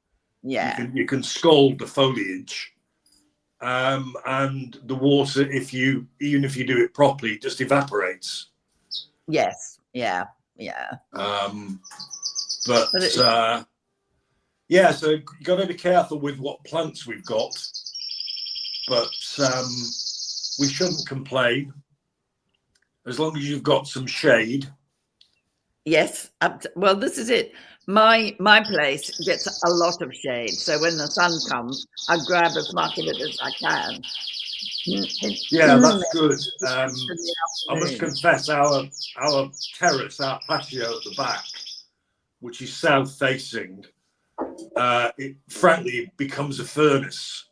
Yeah. You can scald the foliage. And the water, even if you do it properly, it just evaporates. Yes. Yeah. So you got to be careful with what plants we've got. But we shouldn't complain as long as you've got some shade. Yes. Well, this is it. My place gets a lot of shade, so when the sun comes, I grab as much of it as I can. Yeah, that's good. I must confess, our terrace, our patio at the back, which is south facing, it frankly becomes a furnace.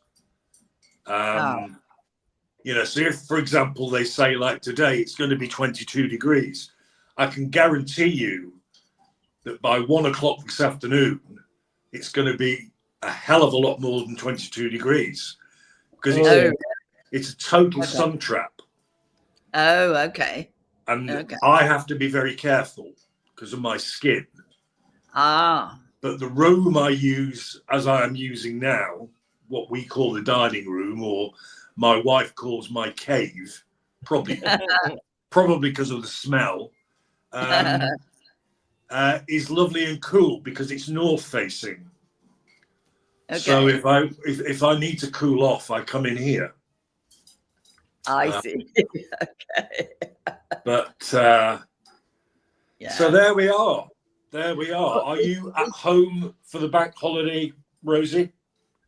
So if, for example, they say like today it's going to be 22 degrees, I can guarantee you that by 1 o'clock this afternoon, it's going to be a hell of a lot more than 22 degrees because it's a total sun trap. Oh, okay. And I have to be very careful because of my skin. But the room I use, as I am using now, what we call the dining room, or my wife calls my cave, probably because of the smell, is lovely and cool because it's north facing. Okay. So if I need to cool off, I come in here. I see. Okay. But so there we are. Are you at home for the bank holiday, Rosie?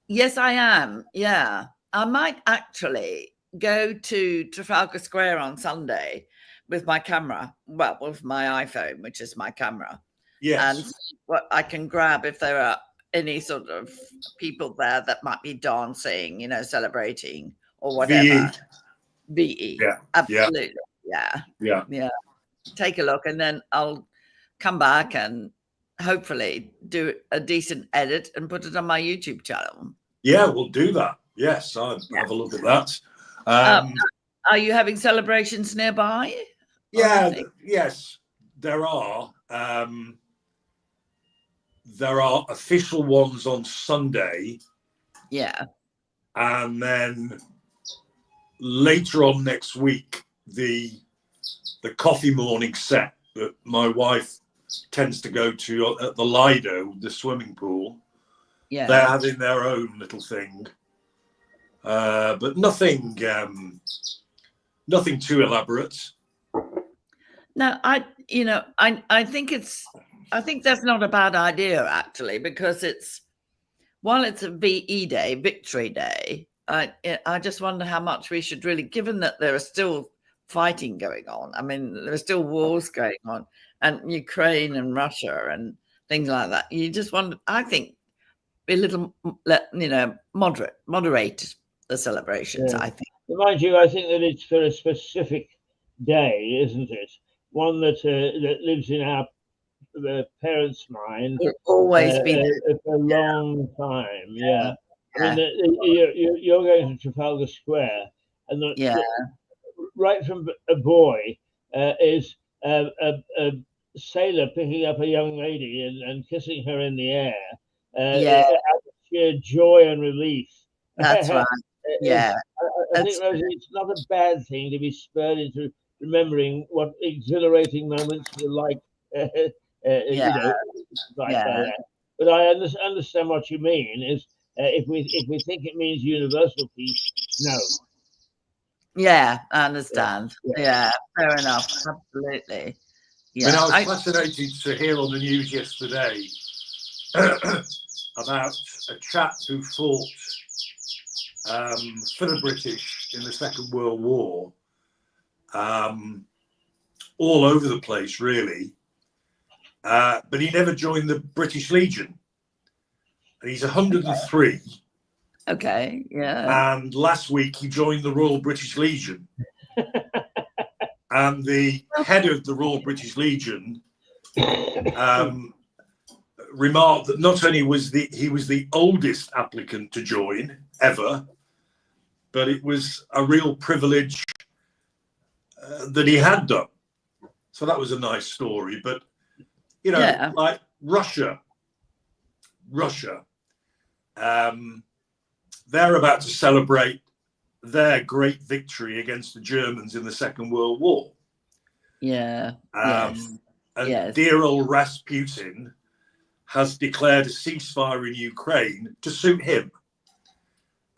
Yes, I am. Yeah. I might actually go to Trafalgar Square on Sunday with my camera. Well, with my iPhone, which is my camera. Yes. And what I can grab if there are any sort of people there that might be dancing, celebrating or whatever. VE. Yeah. Absolutely. Yeah. Take a look, and then I'll come back and hopefully do a decent edit and put it on my YouTube channel. Yeah, we'll do that. Yes, I'll have a look at that. Are you having celebrations nearby? Yeah, yes, there are. There are official ones on Sunday. Yeah. And then later on next week, the coffee morning set that my wife tends to go to at the Lido, the swimming pool. Yeah. They're having their own little thing. But nothing too elaborate. No, I think that's not a bad idea actually, because while it's a VE day, Victory Day, I just wonder how much we should really, given that there are still fighting going on. I mean, there are still wars going on, and Ukraine and Russia and things like that. You just wonder, I think, be a little, moderate the celebrations. Yeah. I think. Mind you, I think that it's for a specific day, isn't it? One that lives in our parents' mind. It'll always be there. For a long time. Yeah. I mean, you're going to Trafalgar Square, and right from a boy is a sailor picking up a young lady and kissing her in the air. Out of sheer joy and relief. That's right. Yeah. I think, Rosie, it's not a bad thing to be spurred into remembering what exhilarating moments were like. That. But I understand what you mean. Is if we think it means universal peace, no. Yeah, I understand. Yeah, fair enough. Absolutely. Yeah. I mean, I was fascinated to hear on the news yesterday about a chap who fought for the British in the Second World War, all over the place, really. But he never joined the British Legion. And he's 103. Okay, yeah. And last week he joined the Royal British Legion. And the head of the Royal British Legion remarked that not only was he was the oldest applicant to join ever, but it was a real privilege that he had done. So that was a nice story. But like Russia, they're about to celebrate their great victory against the Germans in the Second World War. Yeah. And dear old Rasputin has declared a ceasefire in Ukraine to suit him.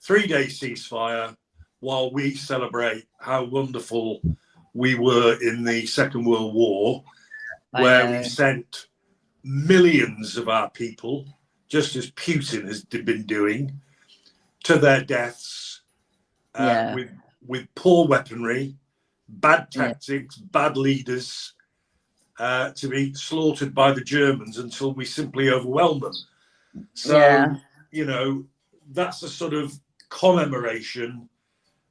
3-day ceasefire while we celebrate how wonderful we were in the Second World War, where we sent millions of our people, just as Putin has been doing, to their deaths with poor weaponry, bad tactics, bad leaders, to be slaughtered by the Germans until we simply overwhelm them. So, that's a sort of commemoration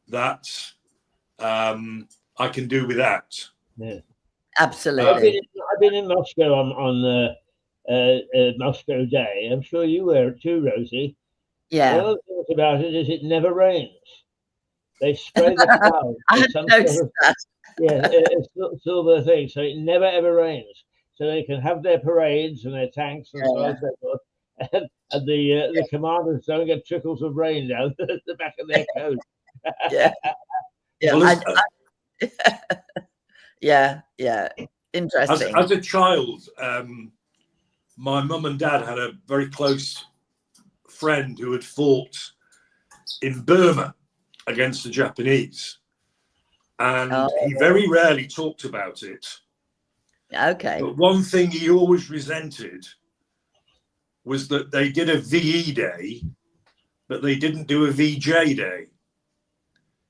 that I can do without. Yeah. Absolutely. I've been in Moscow on Moscow Day. I'm sure you were too, Rosie. Yeah. One of the things about it is it never rains. They spray the clouds. I hadn't noticed that. It's silver thing, so it never ever rains. So they can have their parades and their tanks and so on and so forth. And the commanders don't get trickles of rain down the back of their coat. Interesting. As a child, my mum and dad had a very close friend who had fought in Burma against the Japanese, and he very rarely talked about it. Okay. But one thing he always resented was that they did a VE day, but they didn't do a VJ day,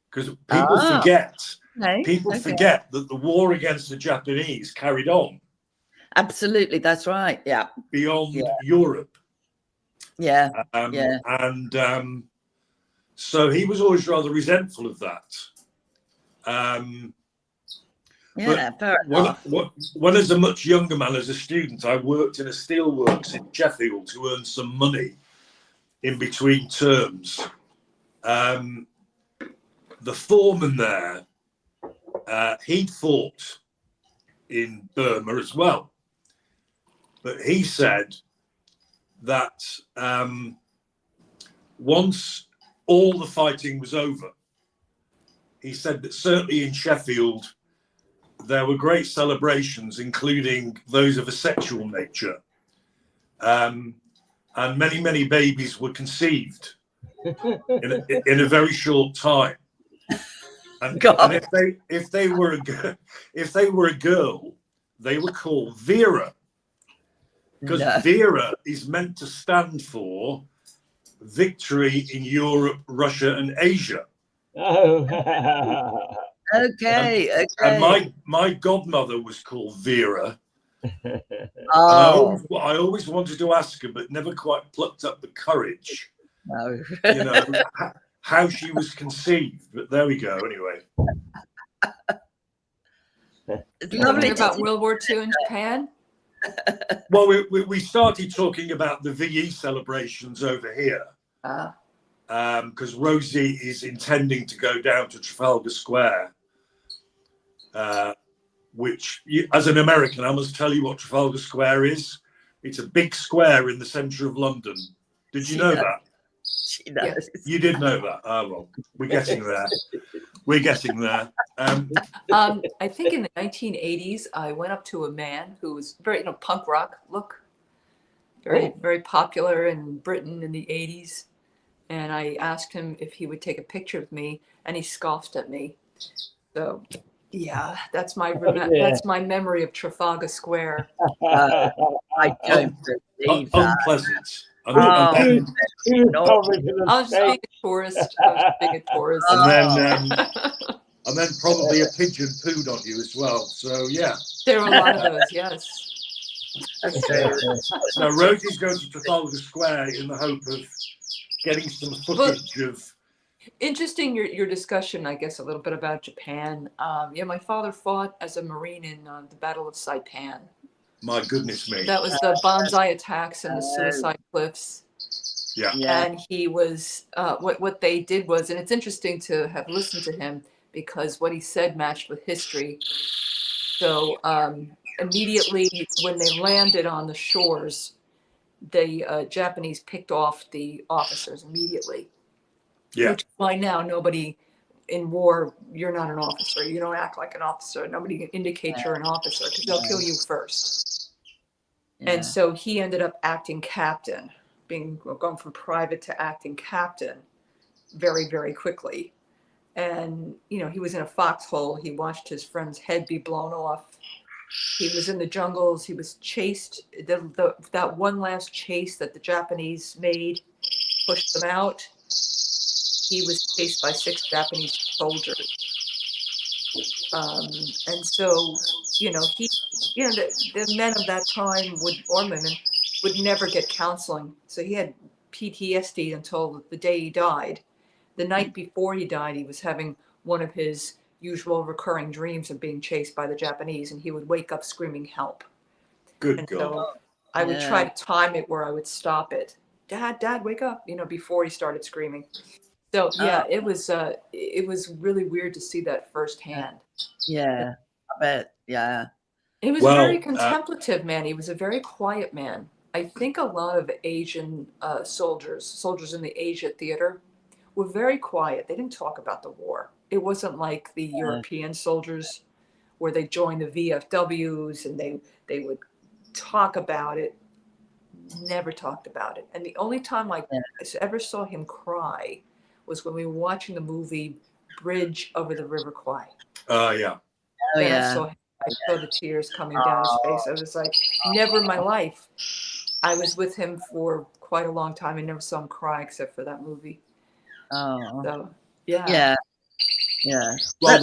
because people forget. People forget that the war against the Japanese carried on. Absolutely, that's right. Yeah. Beyond Europe. Yeah. And so he was always rather resentful of that. Yeah, fair enough. When as a much younger man, as a student, I worked in a steelworks in Sheffield to earn some money in between terms. The foreman there, he fought in Burma as well. But he said that once all the fighting was over, he said that certainly in Sheffield, there were great celebrations, including those of a sexual nature. And many, many babies were conceived in a very short time. And if they were a girl, they were called Vera, because Vera is meant to stand for victory in Europe, Russia, and Asia. Okay. And my godmother was called Vera. Oh. And I always wanted to ask her, but never quite plucked up the courage. No. You know, how she was conceived. But there we go. Anyway. It's You lovely talking about World War II in Japan? Well, we started talking about the VE celebrations over here. Because Rosie is intending to go down to Trafalgar Square, which, as an American, I must tell you what Trafalgar Square is. It's a big square in the centre of London. Did you know that? She knows. You did know that. Oh, well, we're getting there. We're getting there. I think in the 1980s, I went up to a man who was very, punk rock look, very popular in Britain in the 80s. And I asked him if he would take a picture of me, and he scoffed at me. So, yeah, that's my memory of Trafalgar Square. I don't believe that. Unpleasant. I was just being a tourist. And then probably a pigeon pooed on you as well. So yeah, there were a lot of those. Yes. So Rosie's going to Trafalgar Square in the hope of getting some footage of. Interesting your discussion, I guess, a little bit about Japan. My father fought as a Marine in the Battle of Saipan. My goodness me. That was the bonsai attacks and the suicide cliffs. Yeah. And he was, what they did was, and it's interesting to have listened to him because what he said matched with history. So immediately when they landed on the shores, the Japanese picked off the officers immediately. Yeah. Which by now, nobody in war, you're not an officer. You don't act like an officer. Nobody can indicate you're an officer because they'll kill you first. Yeah. And so he ended up acting captain, going from private to acting captain very, very quickly. And, he was in a foxhole. He watched his friend's head be blown off. He was in the jungles. He was chased. That one last chase that the Japanese made pushed them out. He was chased by 6 Japanese soldiers. And so, the men of that time or women would never get counseling. So he had PTSD until the day he died. The night before he died, he was having one of his usual recurring dreams of being chased by the Japanese, and he would wake up screaming help. Good God. So I would try to time it where I would stop it. Dad, wake up, before he started screaming. So yeah, it was really weird to see that firsthand. Yeah, I bet. Yeah. He was a very contemplative man. He was a very quiet man. I think a lot of Asian soldiers in the Asia theater were very quiet. They didn't talk about the war. It wasn't like the European soldiers where they joined the VFWs and they would talk about it. Never talked about it. And the only time I ever saw him cry was when we were watching the movie Bridge over the River Kwai. Yeah. Oh, yeah. I saw the tears coming down his face. I was like, never in my life. I was with him for quite a long time. I never saw him cry except for that movie. Oh. So, yeah. Yeah. Yeah. Well,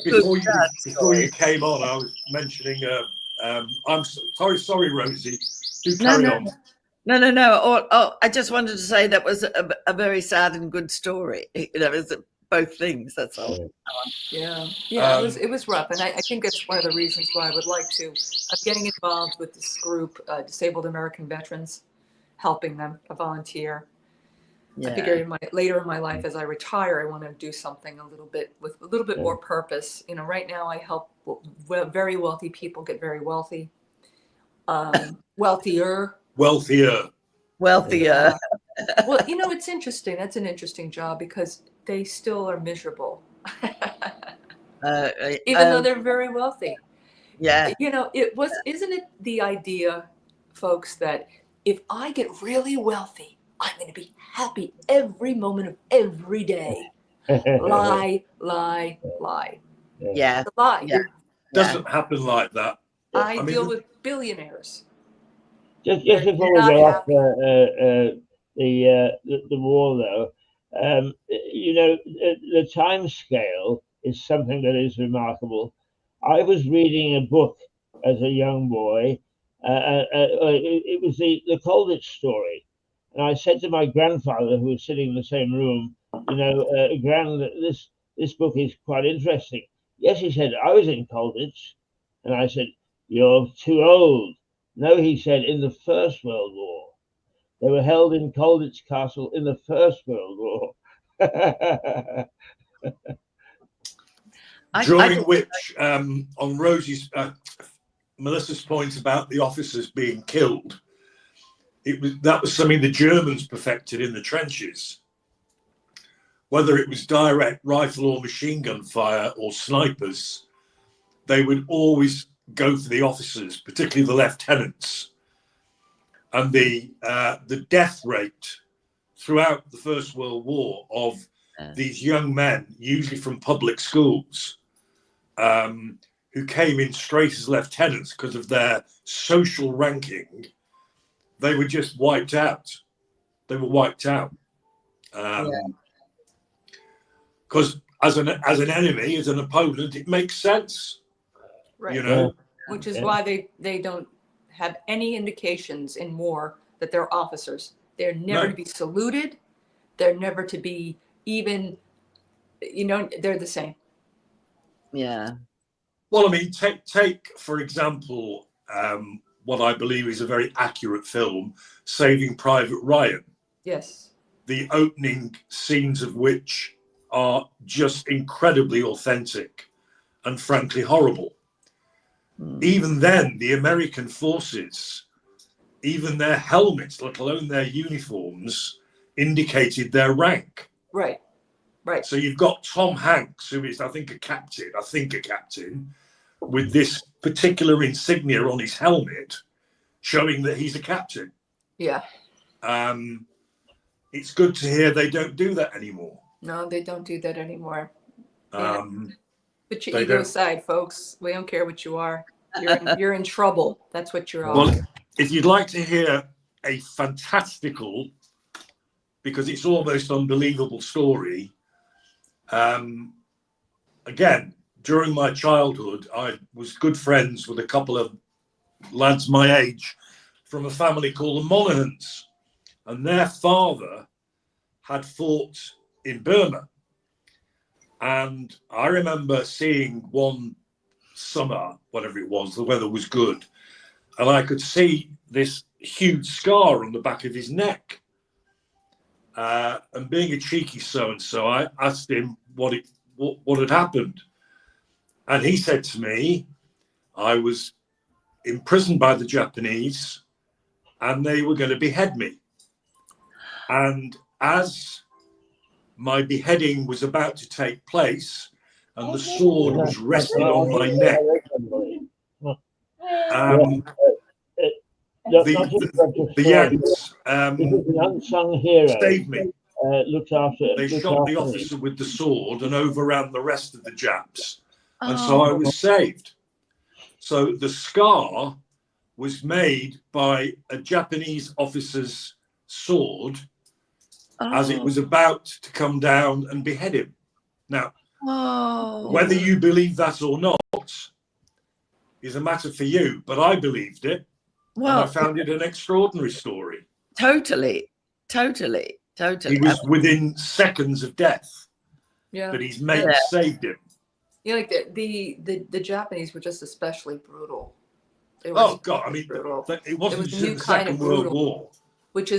before you came on, I was mentioning. I'm sorry, Rosie. Do carry on. No. I just wanted to say that was a very sad and good story. It's both things. That's all. Yeah, yeah, it was rough, and I think that's one of the reasons why I would like to. I'm getting involved with this group, Disabled American Veterans, helping them, a volunteer. Yeah. I figure later in my life, as I retire, I want to do something a little bit with a little bit more purpose. You know, right now I help very wealthy people get very wealthy, wealthier. Wealthier. Well, you know, it's interesting. That's an interesting job because they still are miserable, even though they're very wealthy. Yeah. You know, isn't it the idea, folks, that if I get really wealthy, I'm going to be happy every moment of every day. Lie, lie, lie. Yeah. It's a lie. Yeah. Doesn't happen like that. I deal with billionaires. Just before we go off the war, though, you know, the time scale is something that is remarkable. I was reading a book as a young boy. It was the Colditz story. And I said to my grandfather, who was sitting in the same room, you know, Gran, this book is quite interesting. Yes, he said, I was in Colditz. And I said, you're too old. No, he said, in the First World War. They were held in Colditz Castle in the First World War. During which, on Rosie's, Melissa's point about the officers being killed, that was something the Germans perfected in the trenches. Whether it was direct rifle or machine gun fire or snipers, they would always go for the officers, particularly the lieutenants. And the death rate throughout the First World War of these young men, usually from public schools, who came in straight as lieutenants because of their social ranking, they were just wiped out. They were wiped out. Because as an enemy, as an opponent, it makes sense. Right. You know? Which is why they don't have any indications in war that they're officers. They're never to be saluted. They're never to be even, you know, they're the same. Yeah. Well, I mean, take for example, what I believe is a very accurate film, Saving Private Ryan. Yes. The opening scenes of which are just incredibly authentic and frankly horrible. Even then, the American forces, even their helmets, let alone their uniforms, indicated their rank. Right, right. So you've got Tom Hanks, who is, I think, a captain, with this particular insignia on his helmet, showing that he's a captain. Yeah. It's good to hear they don't do that anymore. No, they don't do that anymore. Put your they ego don't. aside, folks. We don't care what you are. You're in trouble. That's what you're all. Well, if you'd like to hear a fantastical, because it's almost unbelievable story, again, during my childhood, I was good friends with a couple of lads my age from a family called the Monahans, and their father had fought in Burma. And I remember seeing one summer, whatever it was, the weather was good, and I could see this huge scar on the back of his neck. And being a cheeky so-and-so, I asked him what had happened. And he said to me, I was imprisoned by the Japanese and they were going to behead me. And as my beheading was about to take place and the sword was resting on my neck, the Yanks an unsung hero. saved me. Looked after. They shot the officer with the sword and overran the rest of the Japs. And so I was saved. So the scar was made by a Japanese officer's sword as it was about to come down and behead him. Now, whether you believe that or not is a matter for you, but I believed it. Well, and I found it an extraordinary story. Totally. He was within seconds of death. Yeah. but his mate saved him. Yeah, like the Japanese were just especially brutal. They were Oh God! I mean, brutal. it wasn't It was just a in new the kind Second of World brutal. War. Which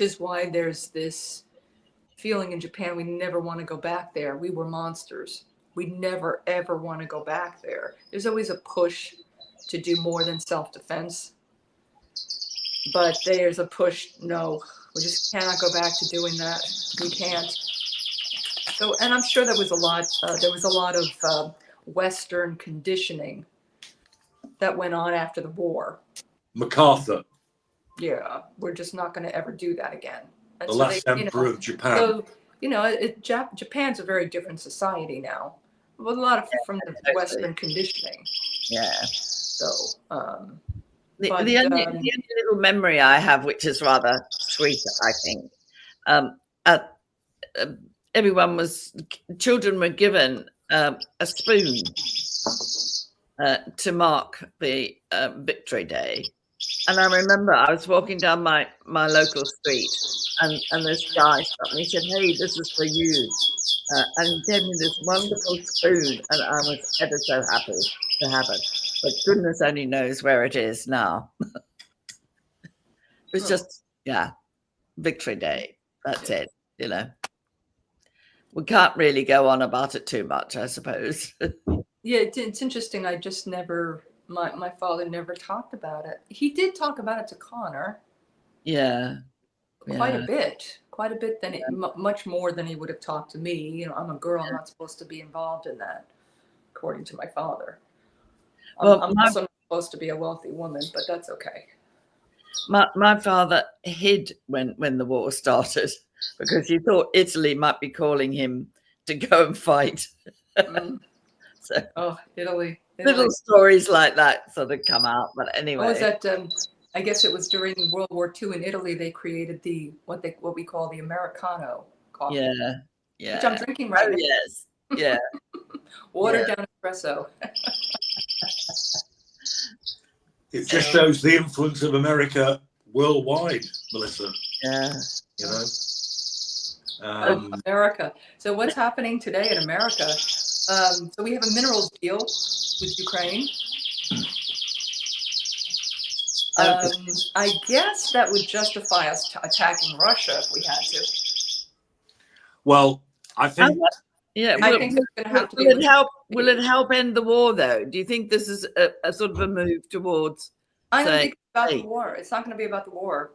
is why there's this feeling in Japan we never want to go back there. We were monsters. We never ever want to go back there. There's always a push to do more than self-defense. But there's a push, no, we just cannot go back to doing that. We can't. So, and I'm sure there was a lot of Western conditioning that went on after the war. MacArthur, Yeah, we're just not going to ever do that again. And the so last emperor of Japan. So, Japan's a very different society now, with a lot of from the Western conditioning. Yeah. So, The but, only little memory I have, which is rather sweet, I think, children were given a spoon to mark the Victory Day. And I remember I was walking down my local street, and this guy stopped me. He said, "Hey, this is for you," and he gave me this wonderful spoon, and I was ever so happy to have it. But goodness only knows where it is now. It was just, Victory Day. That's it. We can't really go on about it too much, I suppose. Yeah, it's interesting. I just never. My father never talked about it. He did talk about it to Connor. Yeah. Quite a bit. Much more than he would have talked to me. I'm a girl. I'm not supposed to be involved in that, according to my father. I'm also not supposed to be a wealthy woman, but that's okay. My father hid when the war started because he thought Italy might be calling him to go and fight. So, Italy. Little stories like that sort of come out, but anyway. Was that? I guess it was during World War II in Italy. They created what we call the Americano coffee. Yeah. Which I'm drinking right now. Yes. Yeah. Watered down espresso. It just shows the influence of America worldwide, Melissa. Yeah. America. So what's happening today in America? So we have a minerals deal with Ukraine. I guess that would justify us attacking Russia if we had to. Well, I think. I think it's going to have to be. Will it help end the war, though? Do you think this is a sort of a move towards? I don't think it's about the war. It's not going to be about the war.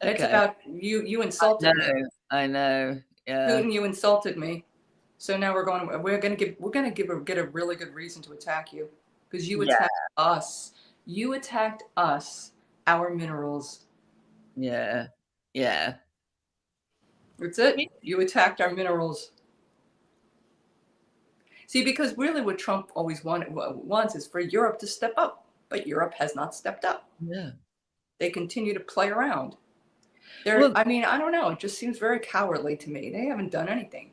Okay. It's about you insulted me. I know. Yeah. Putin, you insulted me. So now we're going to get a really good reason to attack you because you attacked us. You attacked us, our minerals. Yeah. Yeah. That's it. You attacked our minerals. See, because really what Trump always wants is for Europe to step up, but Europe has not stepped up. Yeah. They continue to play around. I don't know. It just seems very cowardly to me. They haven't done anything.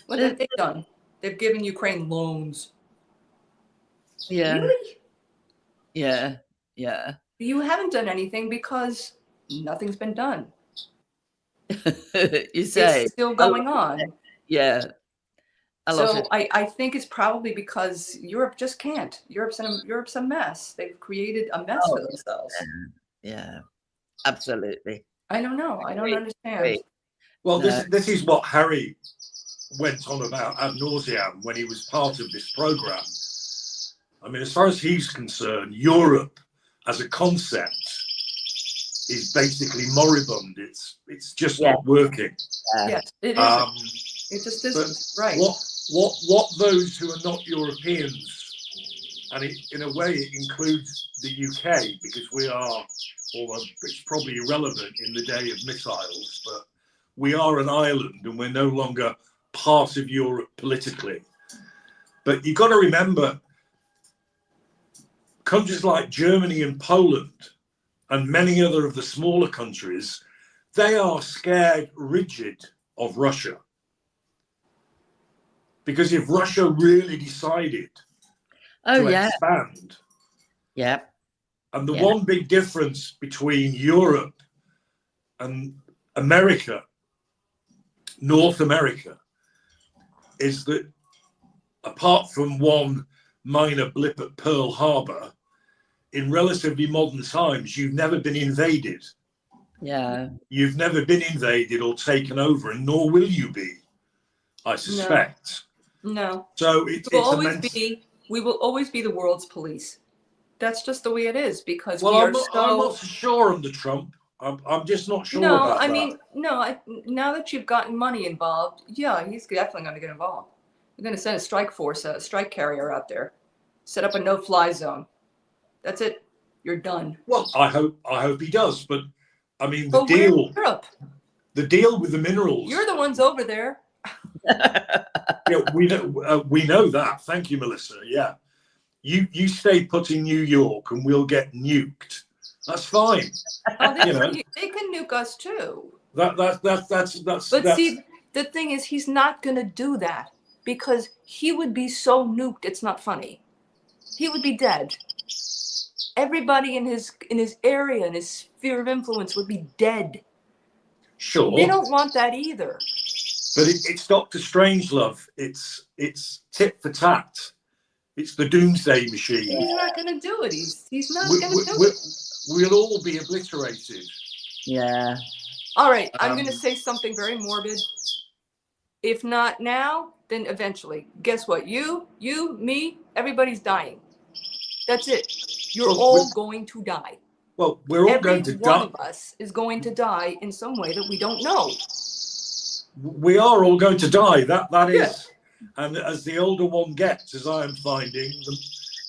What have they done? They've given Ukraine loans. Yeah. Really? Yeah. Yeah. You haven't done anything because nothing's been done. You say it's still going on. Yeah. I think it's probably because Europe just can't. Europe's a mess. They've created a mess for themselves. Yeah. Absolutely. I don't know. I don't understand. Well, this is what Harry went on about ad nauseam when he was part of this program. I mean, as far as he's concerned, Europe as a concept is basically moribund. It's just not working. Yes, it is. It just isn't. Right. What those who are not Europeans, and in a way it includes the UK, because we are, although it's probably irrelevant in the day of missiles, but we are an island and we're no longer part of Europe politically. But you've got to remember, countries like Germany and Poland and many other of the smaller countries, they are scared rigid of Russia. Because if Russia really decided to expand, and the one big difference between Europe and America North America is that apart from one minor blip at Pearl Harbor, in relatively modern times, you've never been invaded. Yeah. You've never been invaded or taken over, and nor will you be, I suspect. No. So We will always be the world's police. That's just the way it is, because I'm not so sure on the Trump. I'm just not sure about that. Now that you've gotten money involved, yeah, he's definitely going to get involved. We're going to send a strike force, a strike carrier out there, set up a no-fly zone. That's it. You're done. Well, I hope he does, but I mean We're in Europe. The deal with the minerals. You're the ones over there. Yeah, we know that. Thank you, Melissa. Yeah, you stay put in New York, and we'll get nuked. That's fine. Oh, they can nuke us too. That's. See, the thing is, he's not going to do that, because he would be so nuked. It's not funny. He would be dead. Everybody in his area, in his sphere of influence, would be dead. Sure. They don't want that either. But it's Dr. Strangelove. It's tit for tat. It's the doomsday machine. He's not going to do it. He's not going to do it. We'll all be obliterated. Yeah. All right. I'm going to say something very morbid. If not now, then eventually. Guess what? You, me, everybody's dying. That's it. You're all going to die. Well, we're all going to die. Every one of us is going to die in some way that we don't know. We are all going to die. That is. And as the older one gets, as I am finding,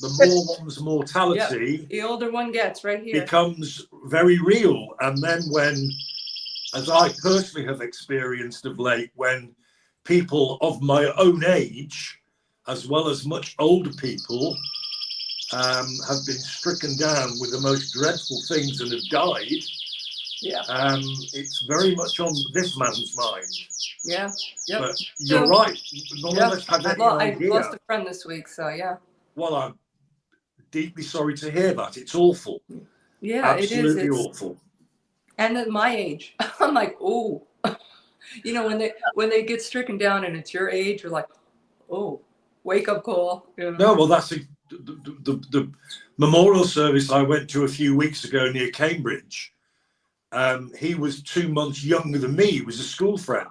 the more one's mortality the older one gets right here becomes very real. And then when, as I personally have experienced of late, when people of my own age, as well as much older people, have been stricken down with the most dreadful things and have died. Yeah. It's very much on this man's mind. Yeah. Yep. But you're right. None of us have any idea. I lost a friend this week, so yeah. Well, I'm deeply sorry to hear that. It's awful. Yeah, absolutely it is. Awful. And at my age, I'm like, oh, when they get stricken down and it's your age, you're like, oh, wake up call. No, well, that's the memorial service I went to a few weeks ago near Cambridge. He was 2 months younger than me. He was a school friend.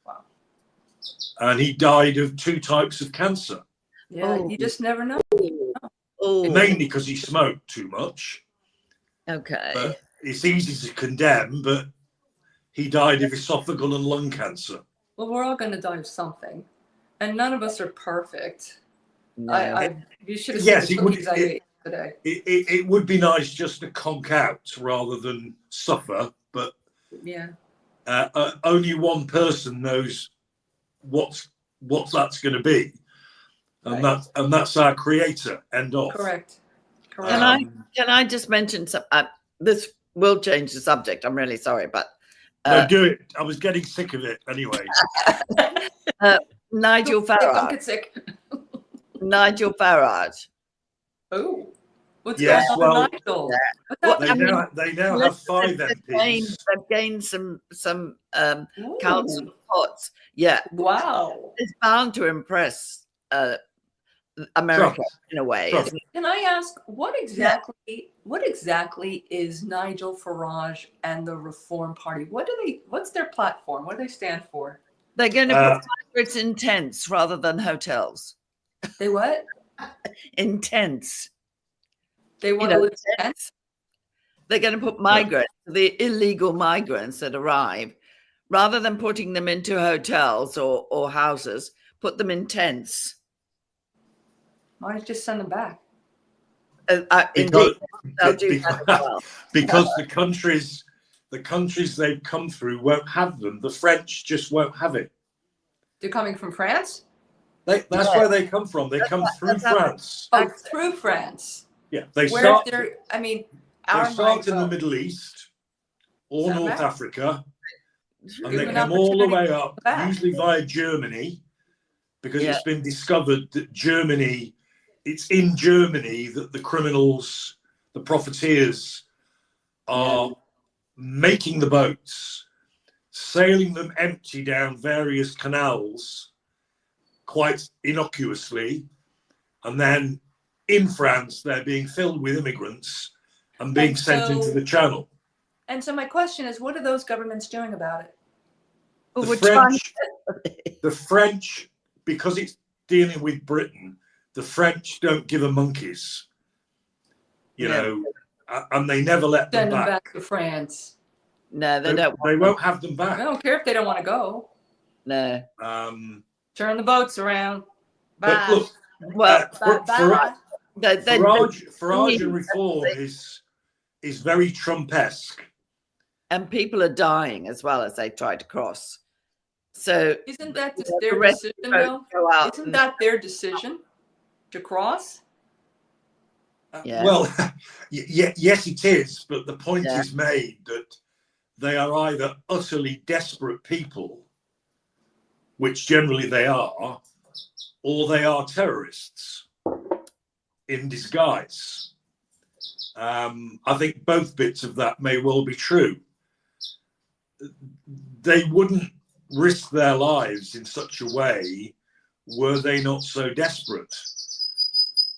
Wow. And he died of 2 types of cancer. Yeah, you just never know. Mainly because he smoked too much. Okay. But it's easy to condemn, but he died of esophageal and lung cancer. Well, we're all going to die of something. And none of us are perfect. No. You should have seen the cookies I ate today. It would be nice just to conk out rather than suffer, but yeah, only one person knows what that's going to be, and that's our creator. End of. Correct. Can I just mention some? This will change the subject. I'm really sorry, but no, do it. I was getting sick of it anyway. Nigel Farage. Don't get sick. Nigel Farage. Oh, what's going on with Nigel? Yeah. They now have 5 MPs. They've gained some council spots. Yeah. Wow. It's bound to impress America in a way. Can I ask what exactly is Nigel Farage and the Reform Party? What's their platform? What do they stand for? They're going to put migrants in tents rather than hotels. They what? In tents. They want to live in tents? They're going to put migrants, the illegal migrants that arrive, rather than putting them into hotels or houses, put them in tents. Why don't you just send them back? Indeed, they'll do that as well. Because the countries they've come through won't have them. The French just won't have it. They're coming from France? That's where they come from. They come through France. Oh, through France. Yeah, they start in the Middle East or North Africa, and they come all the way up, usually via Germany, because it's been discovered that it's in Germany that the criminals, the profiteers, are making the boats, sailing them empty down various canals quite innocuously, and then in France they're being filled with immigrants and being sent into the Channel. And so my question is, what are those governments doing about it? The French, because it's dealing with Britain, the French don't give a monkeys, you know, and they never let them back to France. No, they don't. They won't have them back. I don't care if they don't want to go. No. Turn the boats around. But look, Farage and Reform is very Trump-esque. And people are dying as well as they try to cross. So isn't that their decision, though? Isn't that their decision to cross? Well, yes, it is. But the point is made that they are either utterly desperate people, which generally they are, or they are terrorists in disguise. I think both bits of that may well be true. They wouldn't risk their lives in such a way were they not so desperate.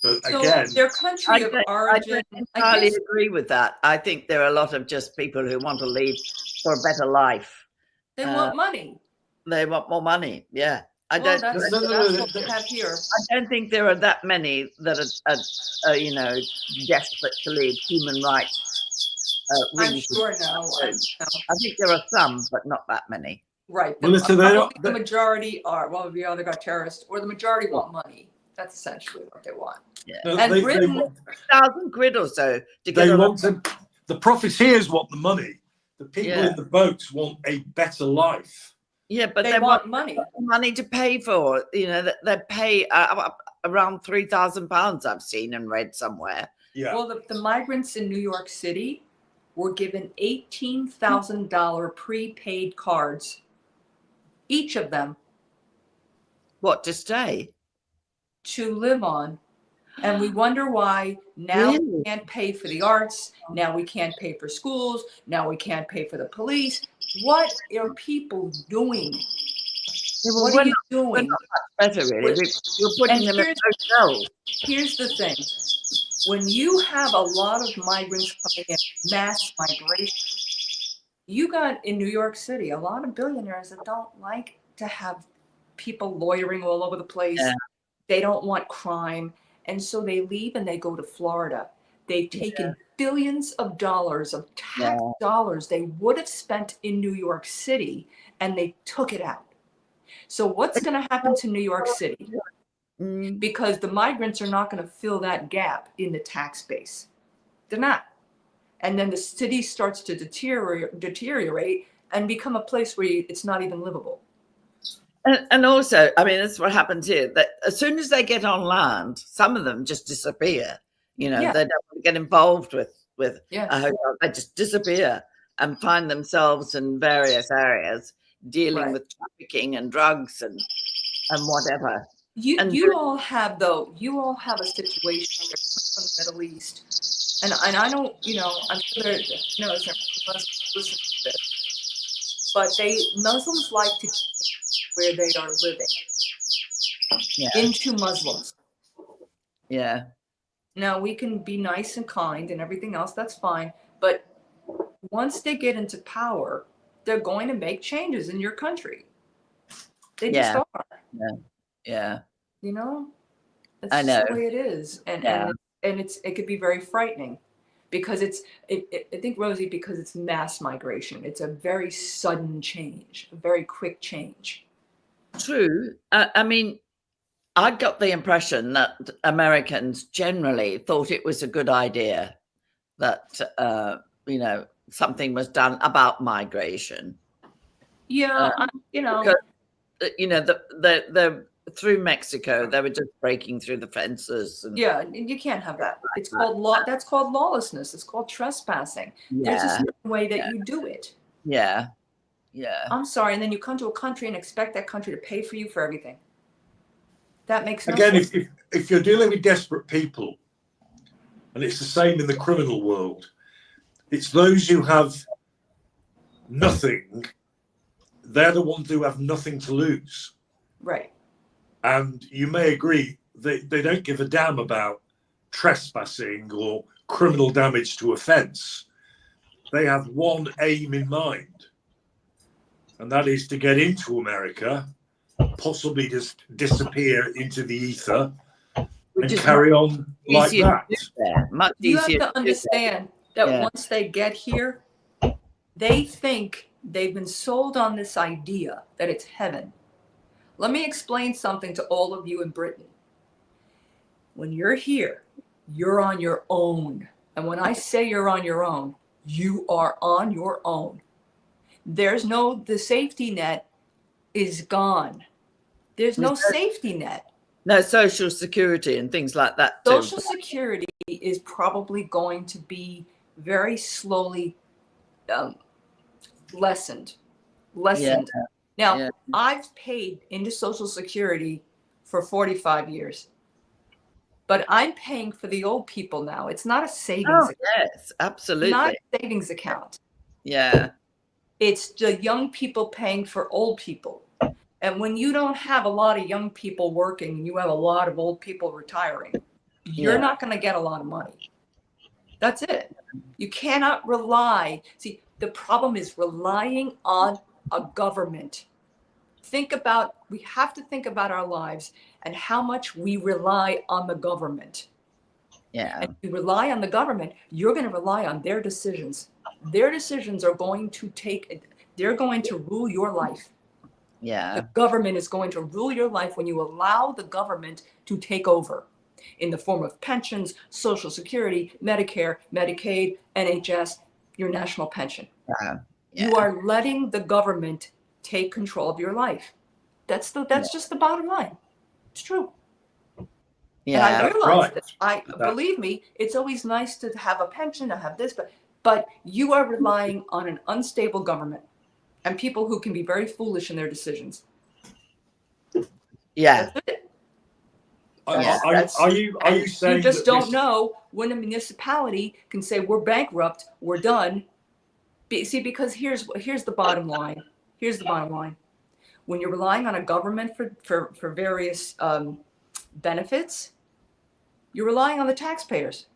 But so again, their country of origin. I don't entirely agree with that. I think there are a lot of just people who want to leave for a better life. They want money. They want more money. Yeah. That's what we have here. I don't think there are that many that are you know, desperate to leave. Human rights. I'm sure no. I think there are some, but not that many. Right. The majority are, well, we either got terrorists or the majority want money. That's essentially what they want. Yeah. No, and Britain, they want 1,000 quid or so to get the profiteers want the money. The people in the boats want a better life. Yeah, but they want money. Money to pay for. You know, they pay around £3,000. I've seen and read somewhere. Yeah. Well, the migrants in New York City were given $18,000 prepaid cards, each of them. What, to stay? To live on. And we wonder why now we can't pay for the arts, now we can't pay for schools, now we can't pay for the police. What are people doing? What are you doing? Better, really. You're putting them in hotels. Here's the thing. When you have a lot of migrants coming in, mass migration, you got in New York City a lot of billionaires that don't like to have people loitering all over the place. Yeah. They don't want crime. And so they leave and they go to Florida. They've taken billions of dollars of tax dollars they would have spent in New York City, and they took it out. So what's going to happen to New York City? Because the migrants are not going to fill that gap in the tax base. They're not. And then the city starts to deteriorate and become a place where it's not even livable. And also, I mean, that's what happens here. That as soon as they get on land, some of them just disappear. You know, they don't want to get involved with a hotel. They just disappear and find themselves in various areas dealing with trafficking and drugs and whatever. You all have a situation from the Middle East, and I don't, you know, I'm sure there's Muslims listen to this, but Muslims like to where they are living into Muslims. Yeah. Now we can be nice and kind and everything else, that's fine. But once they get into power, they're going to make changes in your country. They just are. Yeah. Yeah. You know? That's just the way it is. And it could be very frightening because I think, Rosie, because it's mass migration. It's a very sudden change, a very quick change. True. I mean, I got the impression that Americans generally thought it was a good idea that, you know, something was done about migration. Yeah, you know. Because, you know, the through Mexico, they were just breaking through the fences. And, you can't have that. It's called law. That's called lawlessness. It's called trespassing. There's just no way that you do it. Yeah. Yeah. I'm sorry. And then you come to a country and expect that country to pay for you for everything. That makes no sense. Again, if you're dealing with desperate people, and it's the same in the criminal world, it's those who have nothing they're the ones who have nothing to lose. Right. And you may agree they don't give a damn about trespassing or criminal damage to offence. They have one aim in mind, and that is to get into America, possibly just disappear into the ether, and carry on like that. Much You have easier to understand that once they get here, they think they've been sold on this idea that it's heaven. Let me explain something to all of you in Britain. When you're here, you're on your own. And when I say you're on your own, you are on your own. The safety net is gone. There's no safety net. No social security and things like that too. Social security is probably going to be very slowly lessened. Now, I've paid into Social Security for 45 years, but I'm paying for the old people now. It's not a savings account. Yes, absolutely. Not a savings account. Yeah. It's the young people paying for old people. And when you don't have a lot of young people working, you have a lot of old people retiring, you're not going to get a lot of money. That's it. You cannot rely. See, the problem is relying on a government. We have to think about our lives and how much we rely on the government. Yeah. And if you rely on the government, you're going to rely on their decisions. Their decisions are going to they're going to rule your life. Yeah. The government is going to rule your life when you allow the government to take over in the form of pensions, Social Security, Medicare, Medicaid, NHS, your national pension. Yeah. You are letting the government take control of your life. That's just the bottom line. It's true. Yeah. And I realize that. Believe me, it's always nice to have a pension, to have this, but you are relying on an unstable government and people who can be very foolish in their decisions. Yeah. That's it. Are you saying you just don't know when a municipality can say we're bankrupt, we're done? See, because here's the bottom line. Here's the bottom line. When you're relying on a government for various benefits, you're relying on the taxpayers.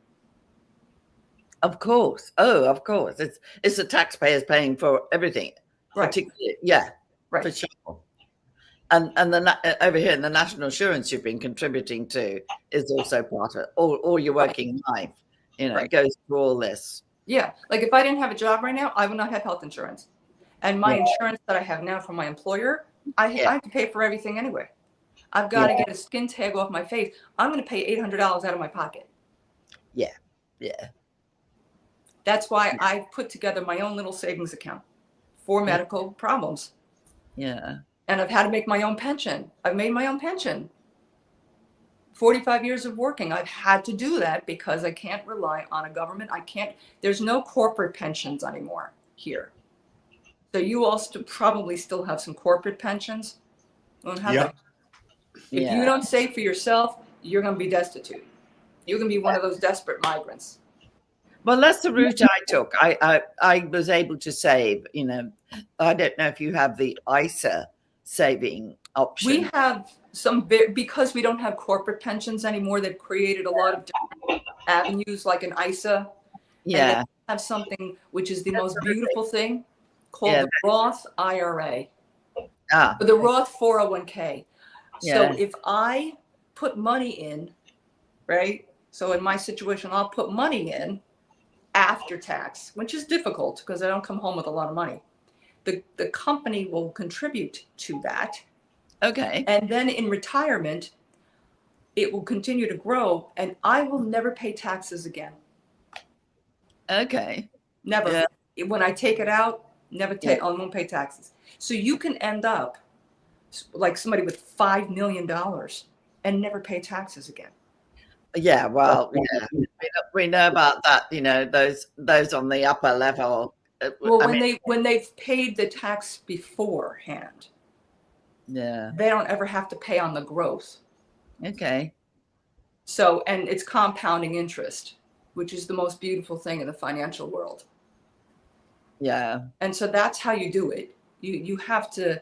Of course. Oh, of course. It's the taxpayers paying for everything. Right. Particularly, right. For sure. And over here in the national insurance you've been contributing to is also part of all your working life. It goes through all this. Yeah. Like if I didn't have a job right now, I would not have health insurance. And my insurance that I have now from my employer, I have to pay for everything anyway. I've got to get a skin tag off my face. I'm going to pay $800 out of my pocket. Yeah. Yeah. That's why I put together my own little savings account for medical problems. Yeah. And I've had to make my own pension. I've made my own pension. 45 years of working. I've had to do that because I can't rely on a government. There's no corporate pensions anymore here. So you all probably still have some corporate pensions. If you don't save for yourself, you're going to be destitute. You're going to be one of those desperate migrants. Well, that's the route I took. I was able to save, I don't know if you have the ISA saving option. We have some, because we don't have corporate pensions anymore, they've created a lot of different avenues like an ISA. Yeah. And they have something which is the most beautiful thing called the Roth IRA. The Roth 401k. So if I put money in, right? So in my situation, I'll put money in after tax, which is difficult because I don't come home with a lot of money. The company will contribute to that. Okay. And then in retirement, it will continue to grow and I will never pay taxes again. Okay. Never. Yeah. When I take it out, I won't pay taxes. So you can end up like somebody with $5 million and never pay taxes again. Yeah, well, we know about that. Those on the upper level. Well, when they've paid the tax beforehand, they don't ever have to pay on the growth. Okay. So, and it's compounding interest, which is the most beautiful thing in the financial world. Yeah. And so that's how you do it. You have to,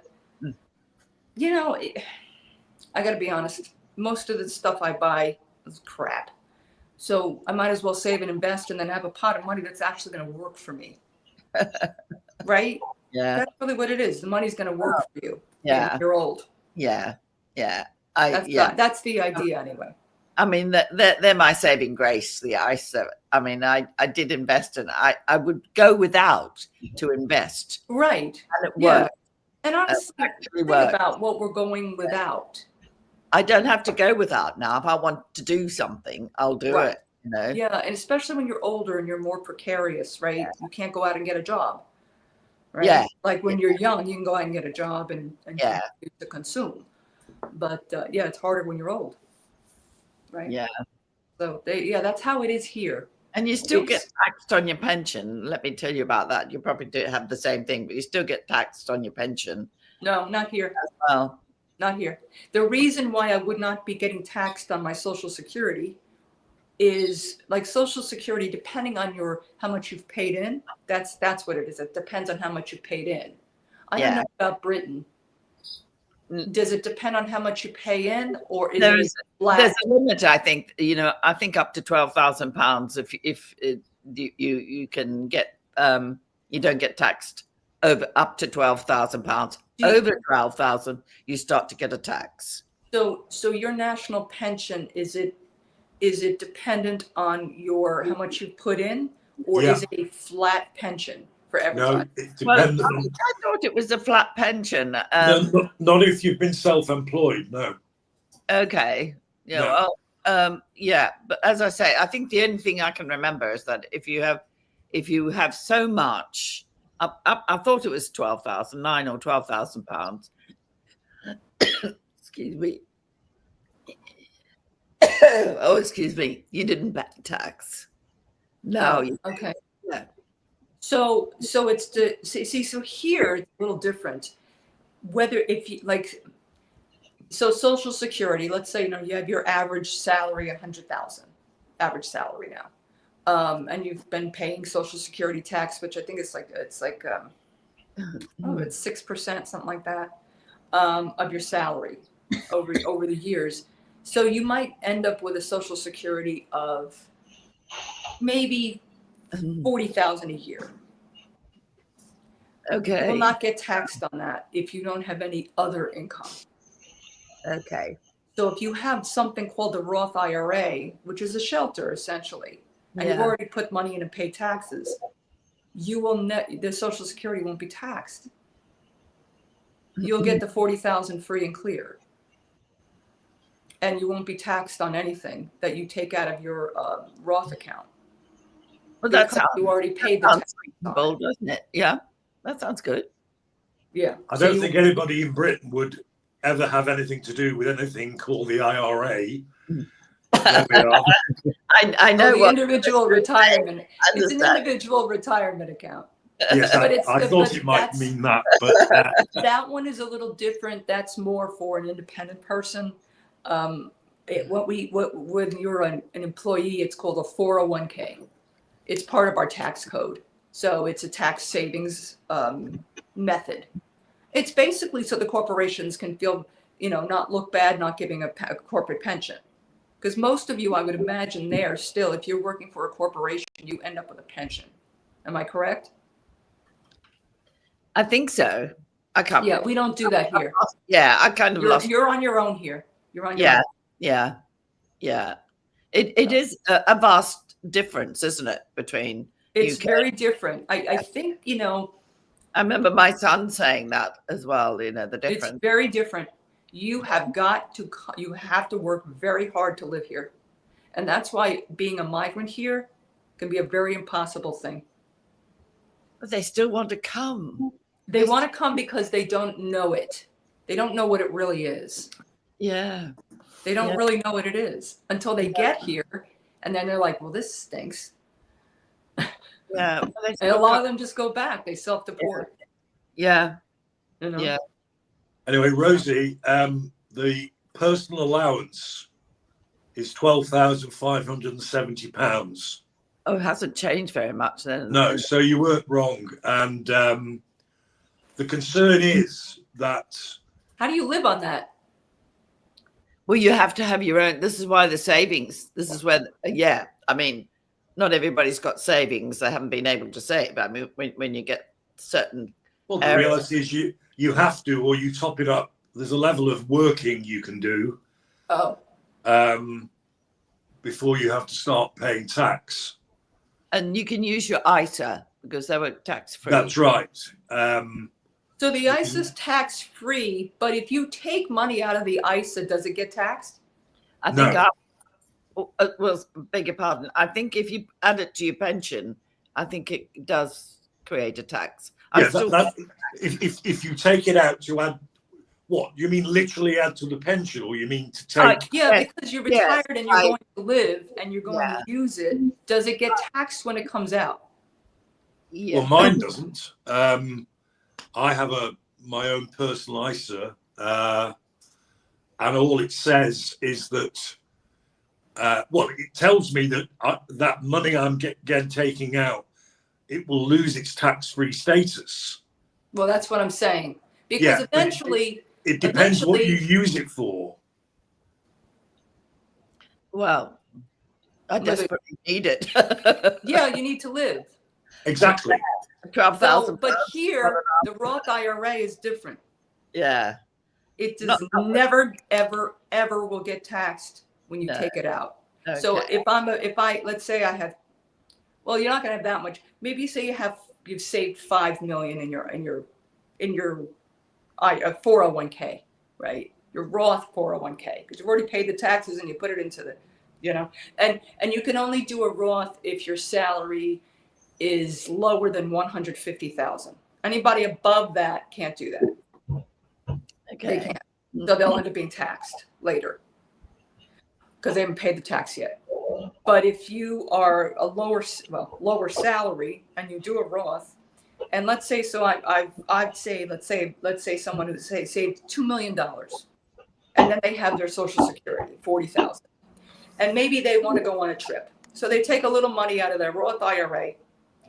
you know, I got to be honest. Most of the stuff I buy is crap. So I might as well save and invest and then have a pot of money that's actually going to work for me. Right? Yeah. That's really what it is. The money's going to work for you. Yeah. When you're old. Yeah. Yeah. That's the idea anyway. I mean, they're my saving grace, the ISA. I mean, I did invest and I would go without to invest. Right. And it worked. And honestly, think about what we're going without. I don't have to go without now. If I want to do something, I'll do it. You know? Yeah, and especially when you're older and you're more precarious, right? Yeah. You can't go out and get a job. Right? Yeah. Like when you're young, you can go out and get a job and to consume. But it's harder when you're old. Right. Yeah. So that's how it is here. And you still get taxed on your pension. Let me tell you about that. You probably do have the same thing, but you still get taxed on your pension. No, not here. As well. Not here. The reason why I would not be getting taxed on my Social Security is like Social Security, depending on how much you've paid in. That's what it is. It depends on how much you paid in. I don't know about Britain. Does it depend on how much you pay in, or is it flat? There's a limit, I think. You know, I think up to £12,000. If you can get, you don't get taxed over up to £12,000. Over 12,000, you start to get a tax. So your national pension, is it dependent on how much you put in, or is it a flat pension for everybody? No, it depends. I thought it was a flat pension. No, not if you've been self-employed. No. Okay. Yeah. No. Well, but as I say, I think the only thing I can remember is that if you have so much. I thought it was £9,000 or £12,000. Excuse me. Oh, excuse me. You didn't pay tax. No. Okay. Yeah. So it's so here it's a little different. Whether if you so Social Security, let's say you have your average salary 100,000, average salary now. And you've been paying Social Security tax, which I think it's 6%, something like that, of your salary over the years. So you might end up with a Social Security of maybe 40,000 a year. Okay. You will not get taxed on that if you don't have any other income. Okay. So if you have something called the Roth IRA, which is a shelter essentially, and you've already put money in and paid taxes, the Social Security won't be taxed. You'll get the 40,000 free and clear, and you won't be taxed on anything that you take out of your Roth account. Well, you already paid the tax, doesn't it? Yeah, that sounds good. Yeah, I don't think anybody in Britain would ever have anything to do with anything called the IRA. There we are. I know the individual retirement. It's an individual retirement account. Yes, I thought it might mean that, but that one is a little different. That's more for an independent person. When you're an employee, it's called a 401k. It's part of our tax code, so it's a tax savings method. It's basically so the corporations can feel, not look bad, not giving a corporate pension. Because most of you, I would imagine there still, if you're working for a corporation, you end up with a pension. Am I correct? I think so. I can't. Yeah, we don't do that here. Yeah, I kind of lost. You're on your own here. You're on your own. Yeah. It is a vast difference, isn't it, between It's UK. very different. I think, I remember my son saying that as well, the difference. It's very different. You have to work very hard to live here. And that's why being a migrant here can be a very impossible thing. But they still want to come. They want to come because they don't know it. They don't know what it really is. Yeah. They don't really know what it is until they get here. And then they're like, well, this stinks. Yeah. And a lot of them just go back. They self-deport. Yeah. Yeah. Anyway, Rosie, the personal allowance is £12,570. Oh, it hasn't changed very much then. No, so you weren't wrong. And The concern is that How do you live on that? Well, you have to have your own. This is why the savings. This is where, yeah. I mean, not everybody's got savings. They haven't been able to save. I mean, when you get certain. well, the reality is you have to, or you top it up. There's a level of working you can do before you have to start paying tax. And you can use your ISA because they were tax free. That's right. So the ISA is tax free, but if you take money out of the ISA, does it get taxed? I think. Well, beg your pardon. I think if you add it to your pension, I think it does create a tax. Yeah, if you take it out to add, what you mean, literally add to the pension, or you mean to take? Yeah, because you're retired and you're going to live and you're going to use it. Does it get taxed when it comes out? Yeah. Well, mine doesn't. I have my own personal ISA, and all it says is that, it tells me that that money I'm taking out, it will lose its tax-free status. Well, that's what I'm saying. Because eventually, it depends what you use it for. Well, I desperately need it. Yeah, you need to live. Exactly. 12,000. But here, the Roth IRA is different. Yeah. It does never, ever, ever will get taxed when you take it out. Okay. So let's say I have, well, you're not going to have that much. Maybe say you've saved 5 million in your 401k, right? Your Roth 401k, because you've already paid the taxes and you put it into the, and you can only do a Roth if your salary is lower than 150,000. Anybody above that can't do that. Okay. They can't. So they'll end up being taxed later because they haven't paid the tax yet. But if you are a lower salary and you do a Roth, and let's say, let's say someone who saved $2 million, and then they have their Social Security, 40,000, and maybe they want to go on a trip, so they take a little money out of their Roth IRA,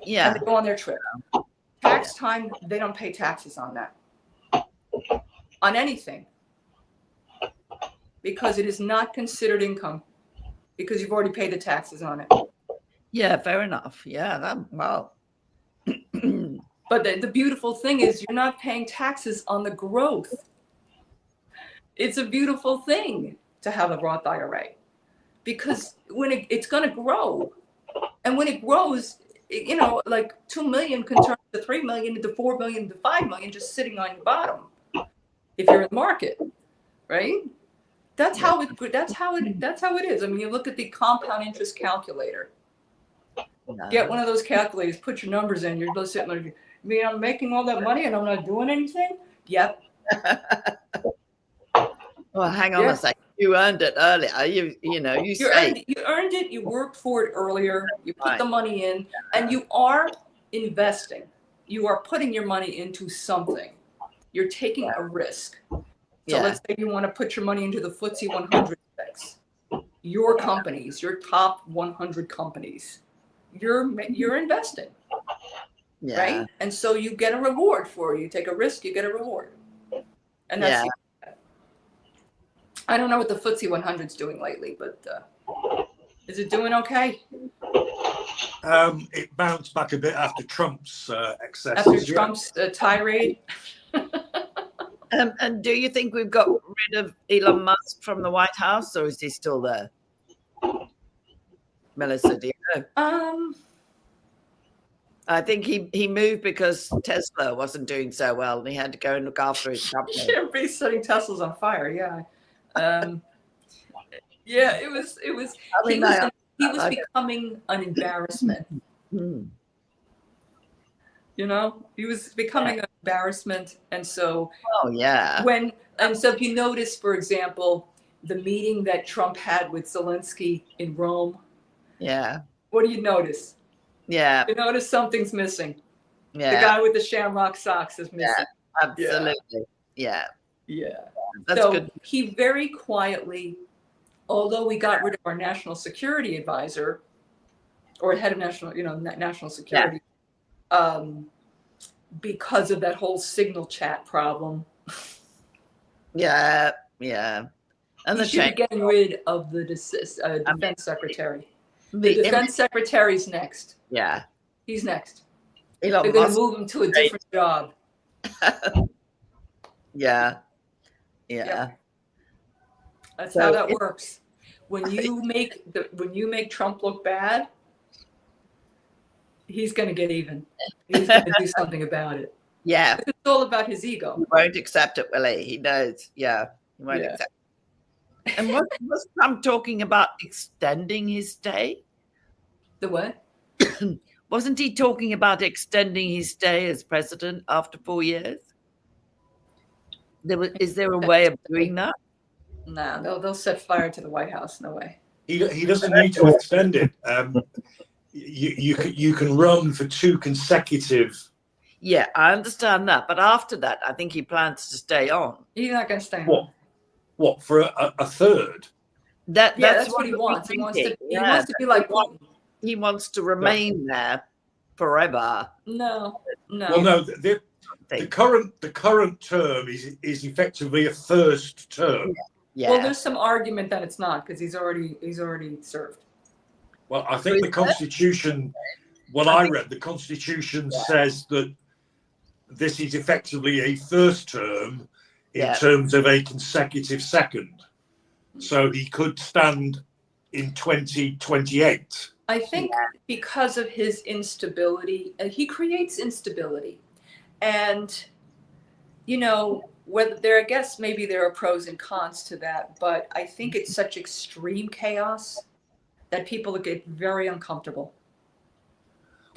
and they go on their trip. Tax time, they don't pay taxes on that, on anything, because it is not considered income, because you've already paid the taxes on it. Yeah, fair enough. Yeah, wow. But the beautiful thing is you're not paying taxes on the growth. It's a beautiful thing to have a Roth IRA, because when it's going to grow, and when it grows, like 2 million can turn to 3 million, into 4 million, to 5 million, just sitting on your bottom if you're in the market, right? That's how it is. I mean, you look at the compound interest calculator. Get one of those calculators, put your numbers in. You're just sitting there. You mean I'm making all that money and I'm not doing anything? Yep. Well, hang on a second. You earned it earlier. You earned it. You worked for it earlier. You put the money in, and you are investing. You are putting your money into something. You're taking a risk. So let's say you want to put your money into the FTSE 100 index. Your companies, your top 100 companies, you're investing, right? And so you get a reward for it. You take a risk, you get a reward, and that's. I don't know what the FTSE 100 is doing lately, but is it doing okay? It bounced back a bit after Trump's excesses. After Trump's tirade. And do you think we've got rid of Elon Musk from the White House, or is he still there? Melissa, do you know? I think he moved because Tesla wasn't doing so well, and he had to go and look after his company. Everybody's setting Teslas on fire. Yeah. It was. He was becoming an embarrassment. He was becoming an embarrassment, and so. So if you notice, for example, the meeting that Trump had with Zelensky in Rome. Yeah. What do you notice? Yeah. You notice something's missing. Yeah. The guy with the shamrock socks is missing. Yeah, absolutely. Yeah. That's so good. He very quietly, although we got rid of our national security advisor, or head of national security, because of that whole signal chat problem. Yeah, yeah. And He the should be change. getting rid of the defense secretary. The The defense secretary's next. Yeah. He's next. Elon They're going to Musk. move him to a different job. Yeah. Yeah. Yeah. That's So how that works. When you make Trump look bad, he's going to get even. He's going to do something about it. Yeah. It's all about his ego. He won't accept it, will he? He knows. Yeah. He won't Yeah. accept it. And was Trump talking about extending his stay? The what? Wasn't he talking about extending his stay as president after 4 years? Is there a way of doing that? No, they'll set fire to the White House. No way. He doesn't need to extend it. You can run for 2 consecutive. Yeah, I understand that. But after that, I think he plans to stay on. He's not going to stay on. What for a third? That's what he wants. He wants to be like Putin. He wants to remain there forever. No. Well, no. The current term is effectively a first term. Yeah. Well, there's some argument that it's not because he's already served. Well, I think the Constitution, what I read, the Constitution says that this is effectively a first term in terms of a consecutive second. So he could stand in 2028. I think because of his instability, he creates instability. And, whether I guess maybe there are pros and cons to that, but I think it's such extreme chaos that people get very uncomfortable.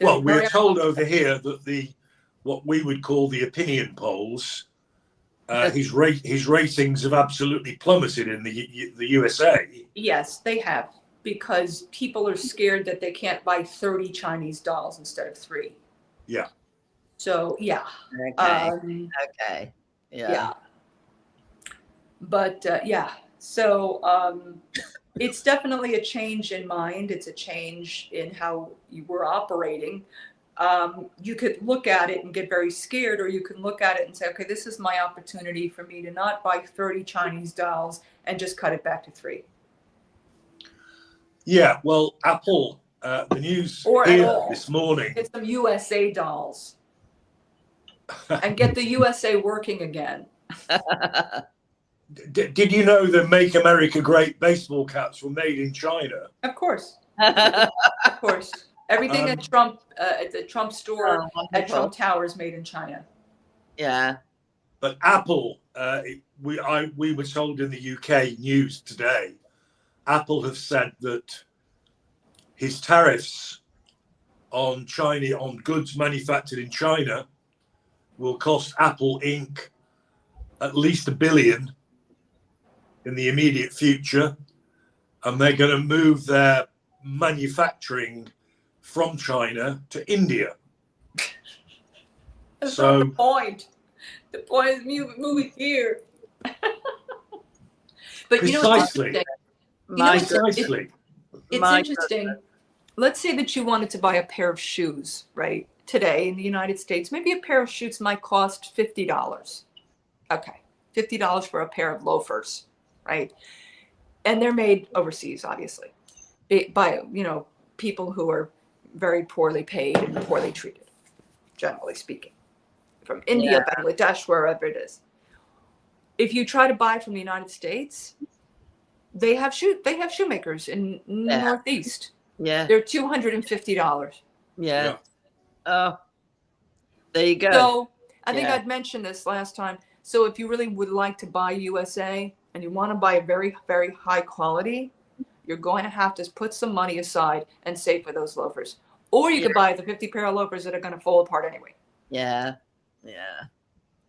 Well, we're told over here that what we would call the opinion polls, his ratings have absolutely plummeted in the USA. Yes, they have, because people are scared that they can't buy 30 Chinese dolls instead of 3. Yeah. So, yeah. Okay. Okay. Yeah. But, so it's definitely a change in mind. It's a change in how you were operating. You could look at it and get very scared, or you can look at it and say, okay, this is my opportunity for me to not buy 30 Chinese dolls and just cut it back to 3. Yeah, well, Apple, the news this morning. Get some USA dolls and get the USA working again. Did you know the Make America Great baseball caps were made in China? Of course. Of course. Everything at Trump, at the Trump store, at Trump Tower is made in China. Yeah. But Apple, we were told in the UK news today, Apple have said that his tariffs on goods manufactured in China will cost Apple Inc. at least $1 billion in the immediate future, and they're going to move their manufacturing from China to India. That's not the point. The point is moving here. But Precisely. Precisely. It's interesting. Let's say that you wanted to buy a pair of shoes, right? Today in the United States, maybe a pair of shoes might cost $50. Okay, $50 for a pair of loafers, right? And they're made overseas, obviously, by people who are very poorly paid and poorly treated, generally speaking, from India, Bangladesh, wherever it is. If you try to buy from the United States, they have shoemakers in Northeast. Yeah, they're $250. Yeah. Oh, there you go. So I think I'd mentioned this last time. So if you really would like to buy USA and you want to buy a very, very high quality, you're going to have to put some money aside and save for those loafers. Or you could buy the 50 pair of loafers that are going to fall apart anyway. Yeah. Yeah.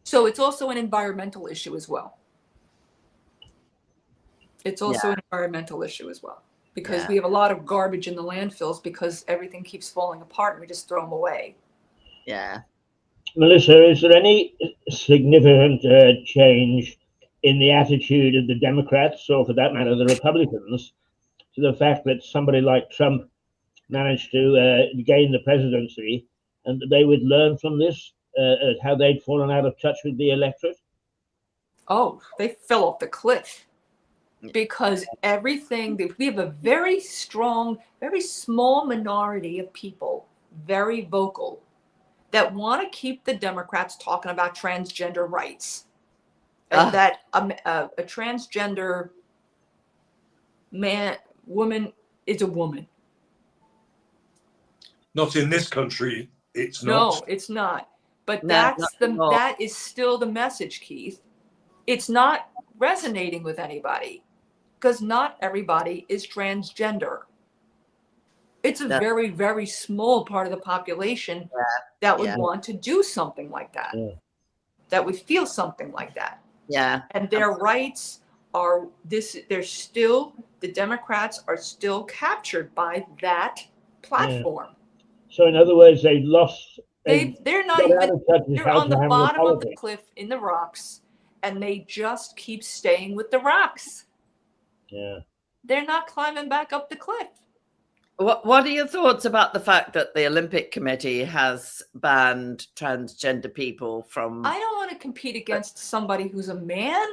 So it's also an environmental issue as well. It's also an environmental issue as well. Because we have a lot of garbage in the landfills because everything keeps falling apart and we just throw them away. Yeah. Melissa, is there any significant change in the attitude of the Democrats, or for that matter, the Republicans, to the fact that somebody like Trump managed to gain the presidency, and that they would learn from this how they'd fallen out of touch with the electorate? Oh, they fell off the cliff because we have a very strong, very small minority of people, very vocal, that want to keep the Democrats talking about transgender rights. And that a transgender woman is a woman. Not in this country, it's not. No, it's not. But that is still the message, Keith. It's not resonating with anybody because not everybody is transgender. It's a very, very small part of the population that would want to do something like that, that would feel something like that. Yeah. And their rights are the Democrats are still captured by that platform. So in other words, they've lost. They're not even, they're on the bottom of the cliff in the rocks, and they just keep staying with the rocks. Yeah. They're not climbing back up the cliff. What are your thoughts about the fact that the Olympic Committee has banned transgender people from... I don't want to compete against somebody who's a man.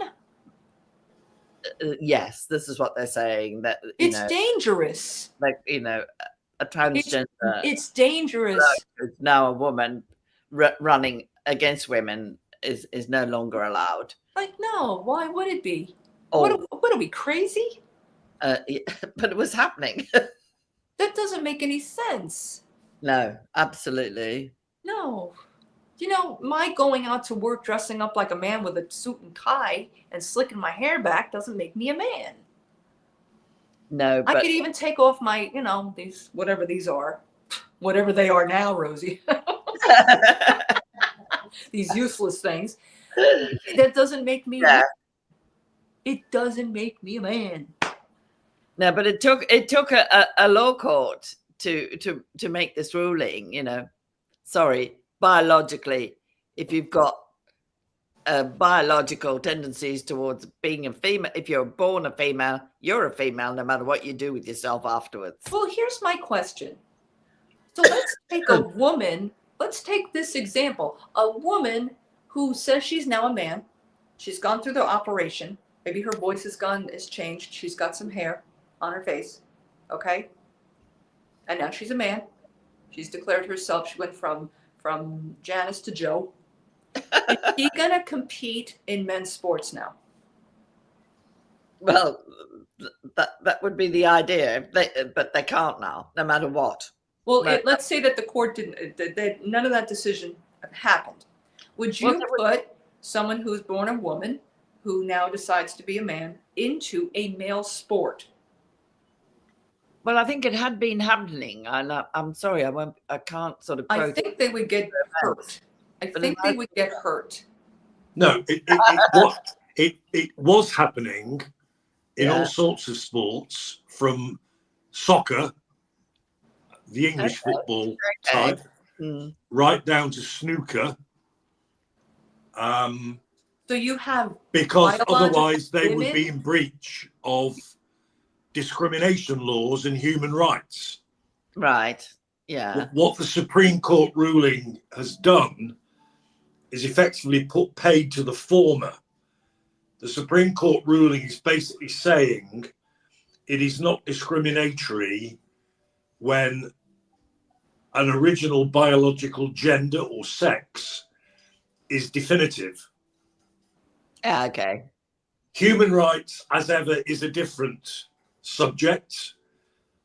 Yes, this is what they're saying. That it's dangerous. Like, a transgender... It's dangerous. Now a woman running against women is no longer allowed. Like, no, why would it be? Oh. What are we, crazy? But it was happening. That doesn't make any sense. No, absolutely. No. My going out to work dressing up like a man with a suit and tie and slicking my hair back doesn't make me a man. No, but... I could even take off my, these, whatever these are. Whatever they are now, Rosie. These useless things. That doesn't make me it doesn't make me a man. No, but it took a law court to make this ruling, Sorry, biologically, if you've got biological tendencies towards being a female, if you're born a female, you're a female no matter what you do with yourself afterwards. Well, here's my question. So let's take a woman, let's take this example. A woman who says she's now a man, she's gone through the operation, maybe her voice has changed, she's got some hair on her face, okay? And now she's a man. She's declared herself, she went from Janice to Joe. Is she gonna compete in men's sports now? Well, that would be the idea, but they can't now, no matter what. Well, let's say that the court didn't, none of that decision happened. Would you put someone who's born a woman, who now decides to be a man, into a male sport? Well, I think it had been happening, and I'm sorry, I can't sort of quote. I think they would get hurt. I think they would get hurt. No, it was happening in all sorts of sports, from soccer, the English football type, right down to snooker. So you have, because otherwise they would be in breach of discrimination laws and human rights. Right. Yeah. What the Supreme Court ruling has done is effectively put paid to the former. The Supreme Court ruling is basically saying it is not discriminatory when an original biological gender or sex is definitive. Okay. Human rights, as ever, is a different subject.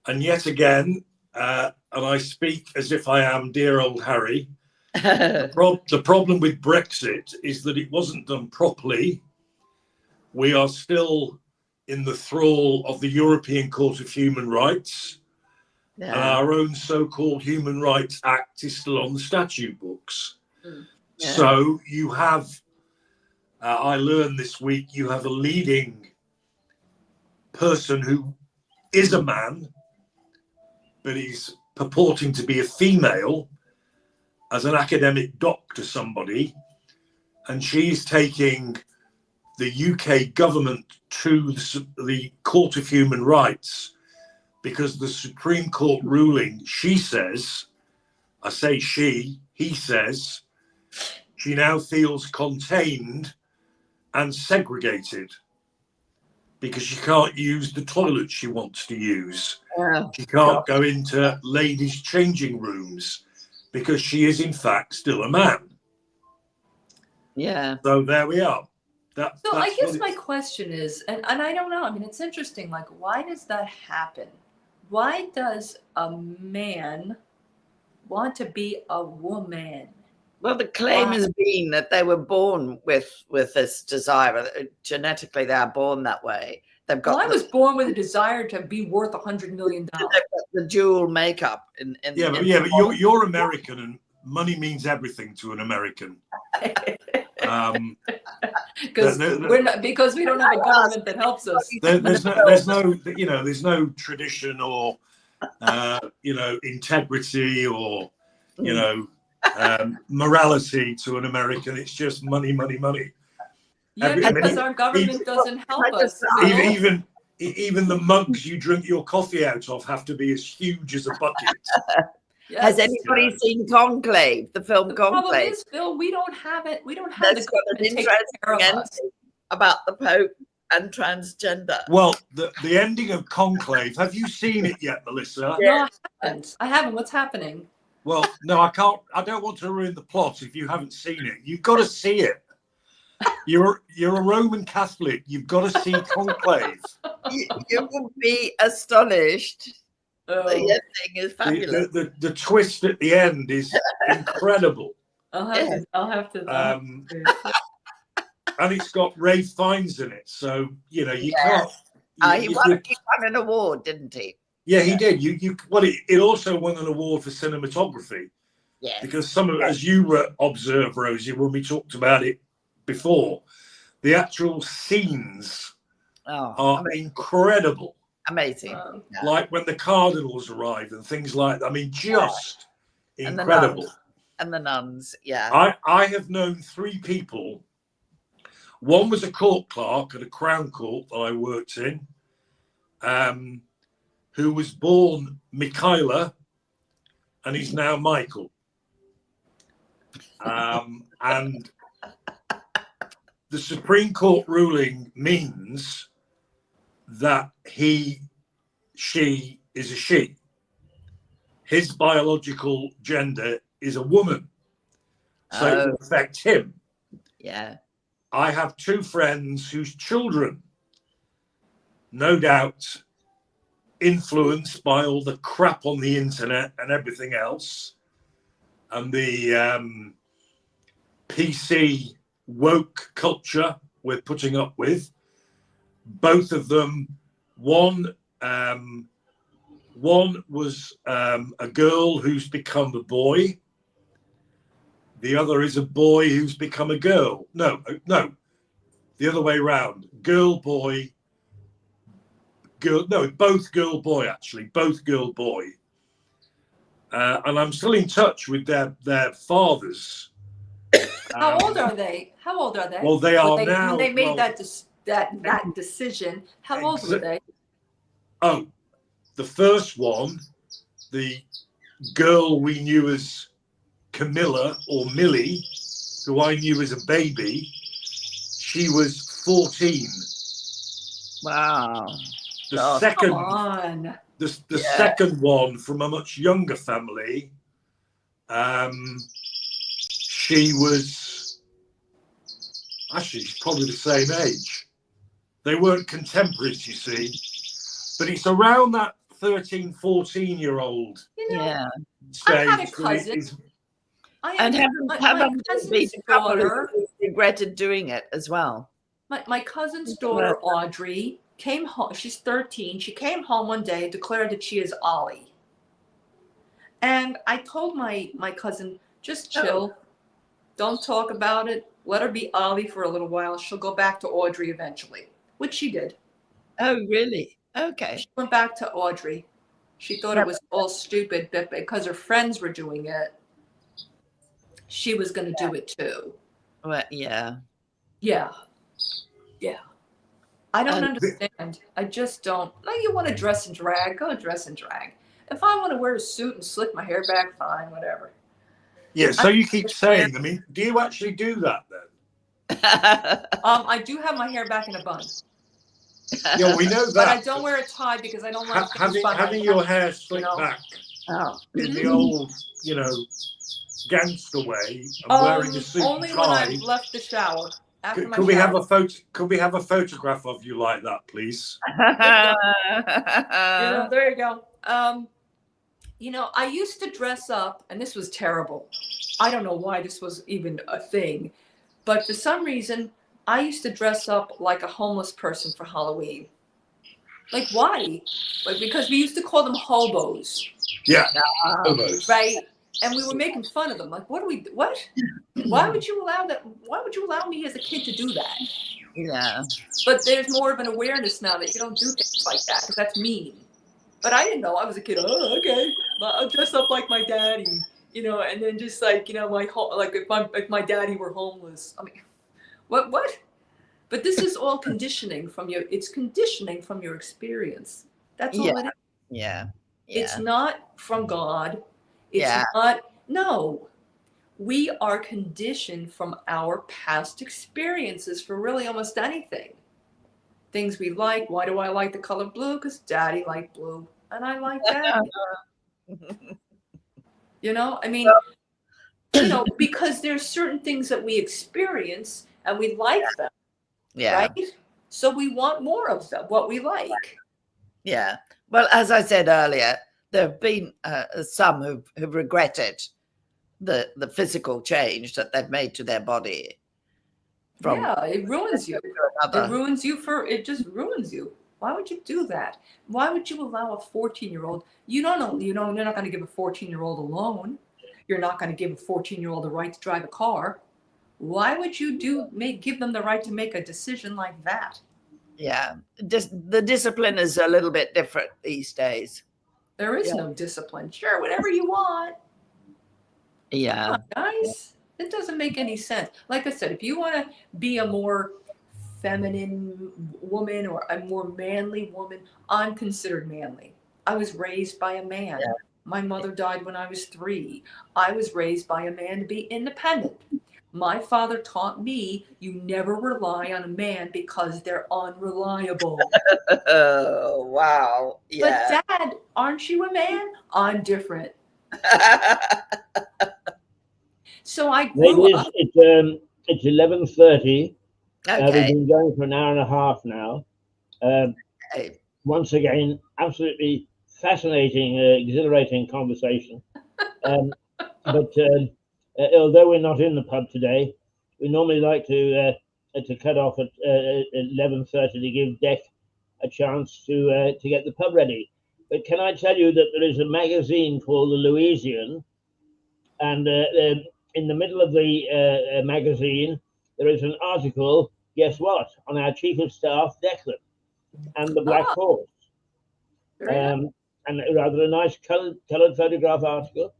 And yet again, and I speak as if I am dear old Harry, the problem with Brexit is that it wasn't done properly. We are still in the thrall of the European Court of Human Rights. Yeah. And our own so-called Human Rights Act is still on the statute books. Yeah. So you have, I learned this week, you have a leading person who is a man, but he's purporting to be a female as an academic doctor, somebody, and she's taking the UK government to the Court of Human Rights because the Supreme Court ruling, she says, I say she, he says, she now feels contained and segregated because she can't use the toilet she wants to use. She can't go into ladies' changing rooms because she is, in fact, still a man. Yeah. So there we are. So I guess my question is, and I don't know, I mean, it's interesting, like, why does that happen? Why does a man want to be a woman? Well, the claim has been that they were born with this desire. Genetically, they are born that way. They've got. Well, I was born with a desire to be worth $100 million. They've got the dual makeup. But you're American, and money means everything to an American. Because we don't have a government that helps us. There's no tradition or integrity or morality to an American. It's just money, money, money. Yeah, because our government doesn't help us. Even the mugs you drink your coffee out of have to be as huge as a bucket. Yes. Has anybody seen Conclave, the film Conclave? The problem is, Phil, we don't have it. We don't have the government taking care of us. About the Pope and transgender. Well, the ending of Conclave, have you seen it yet, Melissa? No, I haven't. What's happening? Well, no, I can't. I don't want to ruin the plot if you haven't seen it. You've got to see it. You're a Roman Catholic. You've got to see Conclave. You will be astonished. The ending is fabulous. The twist at the end is incredible. I'll have to. And it's got Ralph Fiennes in it, so you can't. He won an award, didn't he? Yeah, he did. It also won an award for cinematography. Yeah. Because as you observed, Rosie, when we talked about it before, the actual scenes are incredible. Amazing. Like when the Cardinals arrived and things like that. I mean, just incredible. And the nuns, yeah. I have known 3 people. One was a court clerk at a Crown Court that I worked in, who was born Michaela, and he's now Michael. And the Supreme Court ruling means that she is a she. His biological gender is a woman. So it will affect him. Yeah. I have 2 friends whose children, no doubt, influenced by all the crap on the internet and everything else, and the PC woke culture we're putting up with. Both of them, one was a girl who's become a boy. The other is a boy who's become a girl. No, the other way around. Girl, boy, girl. No, both girl, boy. Actually, both girl, boy. And I'm still in touch with their fathers. How old are they? Well, they are now. When they made that decision, how old were they? Oh, the first one, the girl we knew as Camilla or Millie, who I knew as a baby, she was 14. Wow. The second one from a much younger family, she was actually probably the same age. They weren't contemporaries, you see, but it's around that 13, 14-year-old stage. I had a cousin. And haven't been a couple who regretted doing it as well. My cousin's daughter, Audrey, came home. She's 13. She came home one day, declared that she is Ollie. And I told my cousin, just chill. Don't talk about it. Let her be Ollie for a little while. She'll go back to Audrey eventually, which she did. Oh, really? Okay. She went back to Audrey. She thought it was all stupid, but because her friends were doing it, she was going to do it too. Well, yeah. Yeah. I don't understand. I just don't. Like, you want to dress in drag? Go dress in drag. If I want to wear a suit and slick my hair back, fine, whatever. Yeah, so you keep saying them. I mean, do you actually do that then? I do have my hair back in a bun. Yeah, we know that. But I don't wear a tie because I don't like having your hair slicked back in the old, gangster way and wearing a suit only and when tie. I've left the shower. After my Could we shower. have a photo? Could we have a photograph of you like that, please? There you go. I used to dress up, and this was terrible. I don't know why this was even a thing, but for some reason, I used to dress up like a homeless person for Halloween. Like, why? Like, because we used to call them hobos. Yeah, hobos. Right? And we were making fun of them. Like, what? Why would you allow that? Why would you allow me as a kid to do that? Yeah. But there's more of an awareness now that you don't do things like that because that's mean. But I didn't know. I was a kid. Oh, okay. But I'll dress up like my daddy, and then just like, if my daddy were homeless. I mean, what? But this is all conditioning it's conditioning from your experience. That's all it is. Yeah. It's not from God. It's not, no. We are conditioned from our past experiences for really almost anything. Things we like. Why do I like the color blue? Because daddy liked blue. And I like daddy. Because there's certain things that we experience and we like them. Yeah. Right? So we want more of them, what we like. Yeah. Well, as I said earlier, there have been some who've regretted the physical change that they've made to their body. It ruins you. It just ruins you. Why would you do that? Why would you allow a 14-year-old? You don't know, you're not going to give a 14-year-old a loan. You're not going to give a 14-year-old the right to drive a car. Why would you give them the right to make a decision like that? Yeah, the discipline is a little bit different these days. There is no discipline. Sure, whatever you want. Yeah. Guys, it doesn't make any sense. Like I said, if you want to be a more feminine woman or a more manly woman, I'm considered manly. I was raised by a man. Yeah. My mother died when I was 3. I was raised by a man to be independent. My father taught me you never rely on a man because they're unreliable. Oh, wow. Yeah. But Dad, aren't you a man? I'm different. So I grew up. It's 11:30. Okay. We've been going for an hour and a half now. Once again, absolutely fascinating, exhilarating conversation. But although we're not in the pub today, we normally like to cut off at 11:30 to give Deck a chance to get the pub ready. But can I tell you that there is a magazine called The Louisian, and in the middle of the magazine there is an article. Guess what? On our chief of staff, Declan, and the Black Horse. And rather a nice coloured photograph article.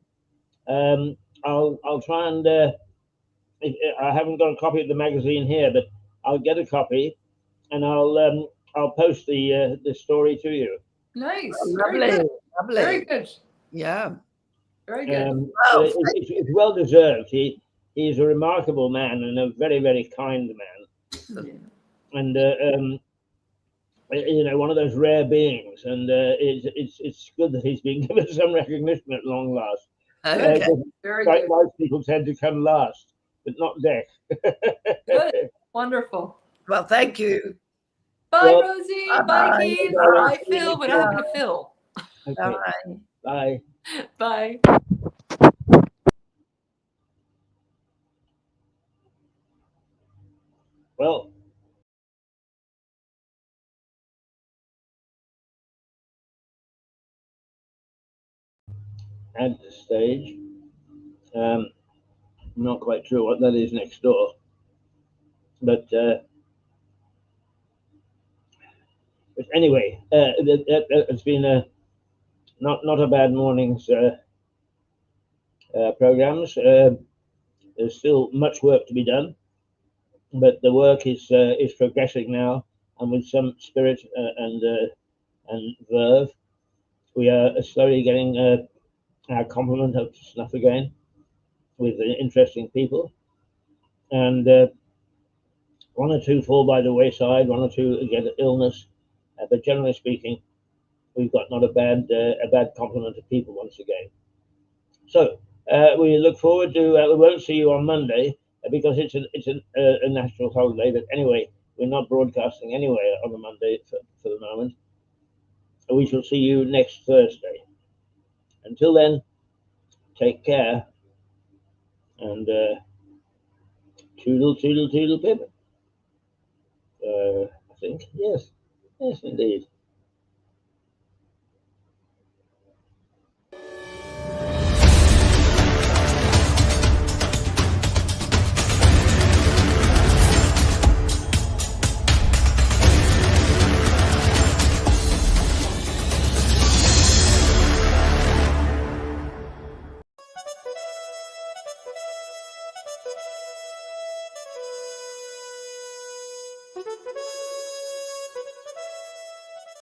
I'll try and I haven't got a copy of the magazine here, but I'll get a copy and I'll post the story to you. Nice. Lovely. Very good. Lovely. Very good. Yeah. Very good. It's well deserved. He's a remarkable man and a very, very kind man. And one of those rare beings, and it's good that he's been given some recognition at long last. Okay. Very good. Most people tend to come last, but not Deck. Good. Wonderful. Well, thank you. Bye, Rosie. Bye, Keith. Bye, Phil. What happened to Phil? Okay. Bye. Bye. Well, at the stage, I'm not quite sure what that is next door, but anyway, it's been not a bad morning's programs. There's still much work to be done, but the work is progressing now, and with some spirit and verve, we are slowly getting our complement up to snuff again. with interesting people, and one or two fall by the wayside, one or two get illness, but generally speaking, we've got not a bad complement of people once again. So we look forward to. We won't see you on Monday because it's a national holiday. But anyway, we're not broadcasting anyway on the Monday for the moment. We shall see you next Thursday. Until then, take care and toodle toodle toodle pip. I think yes, indeed. Thank you.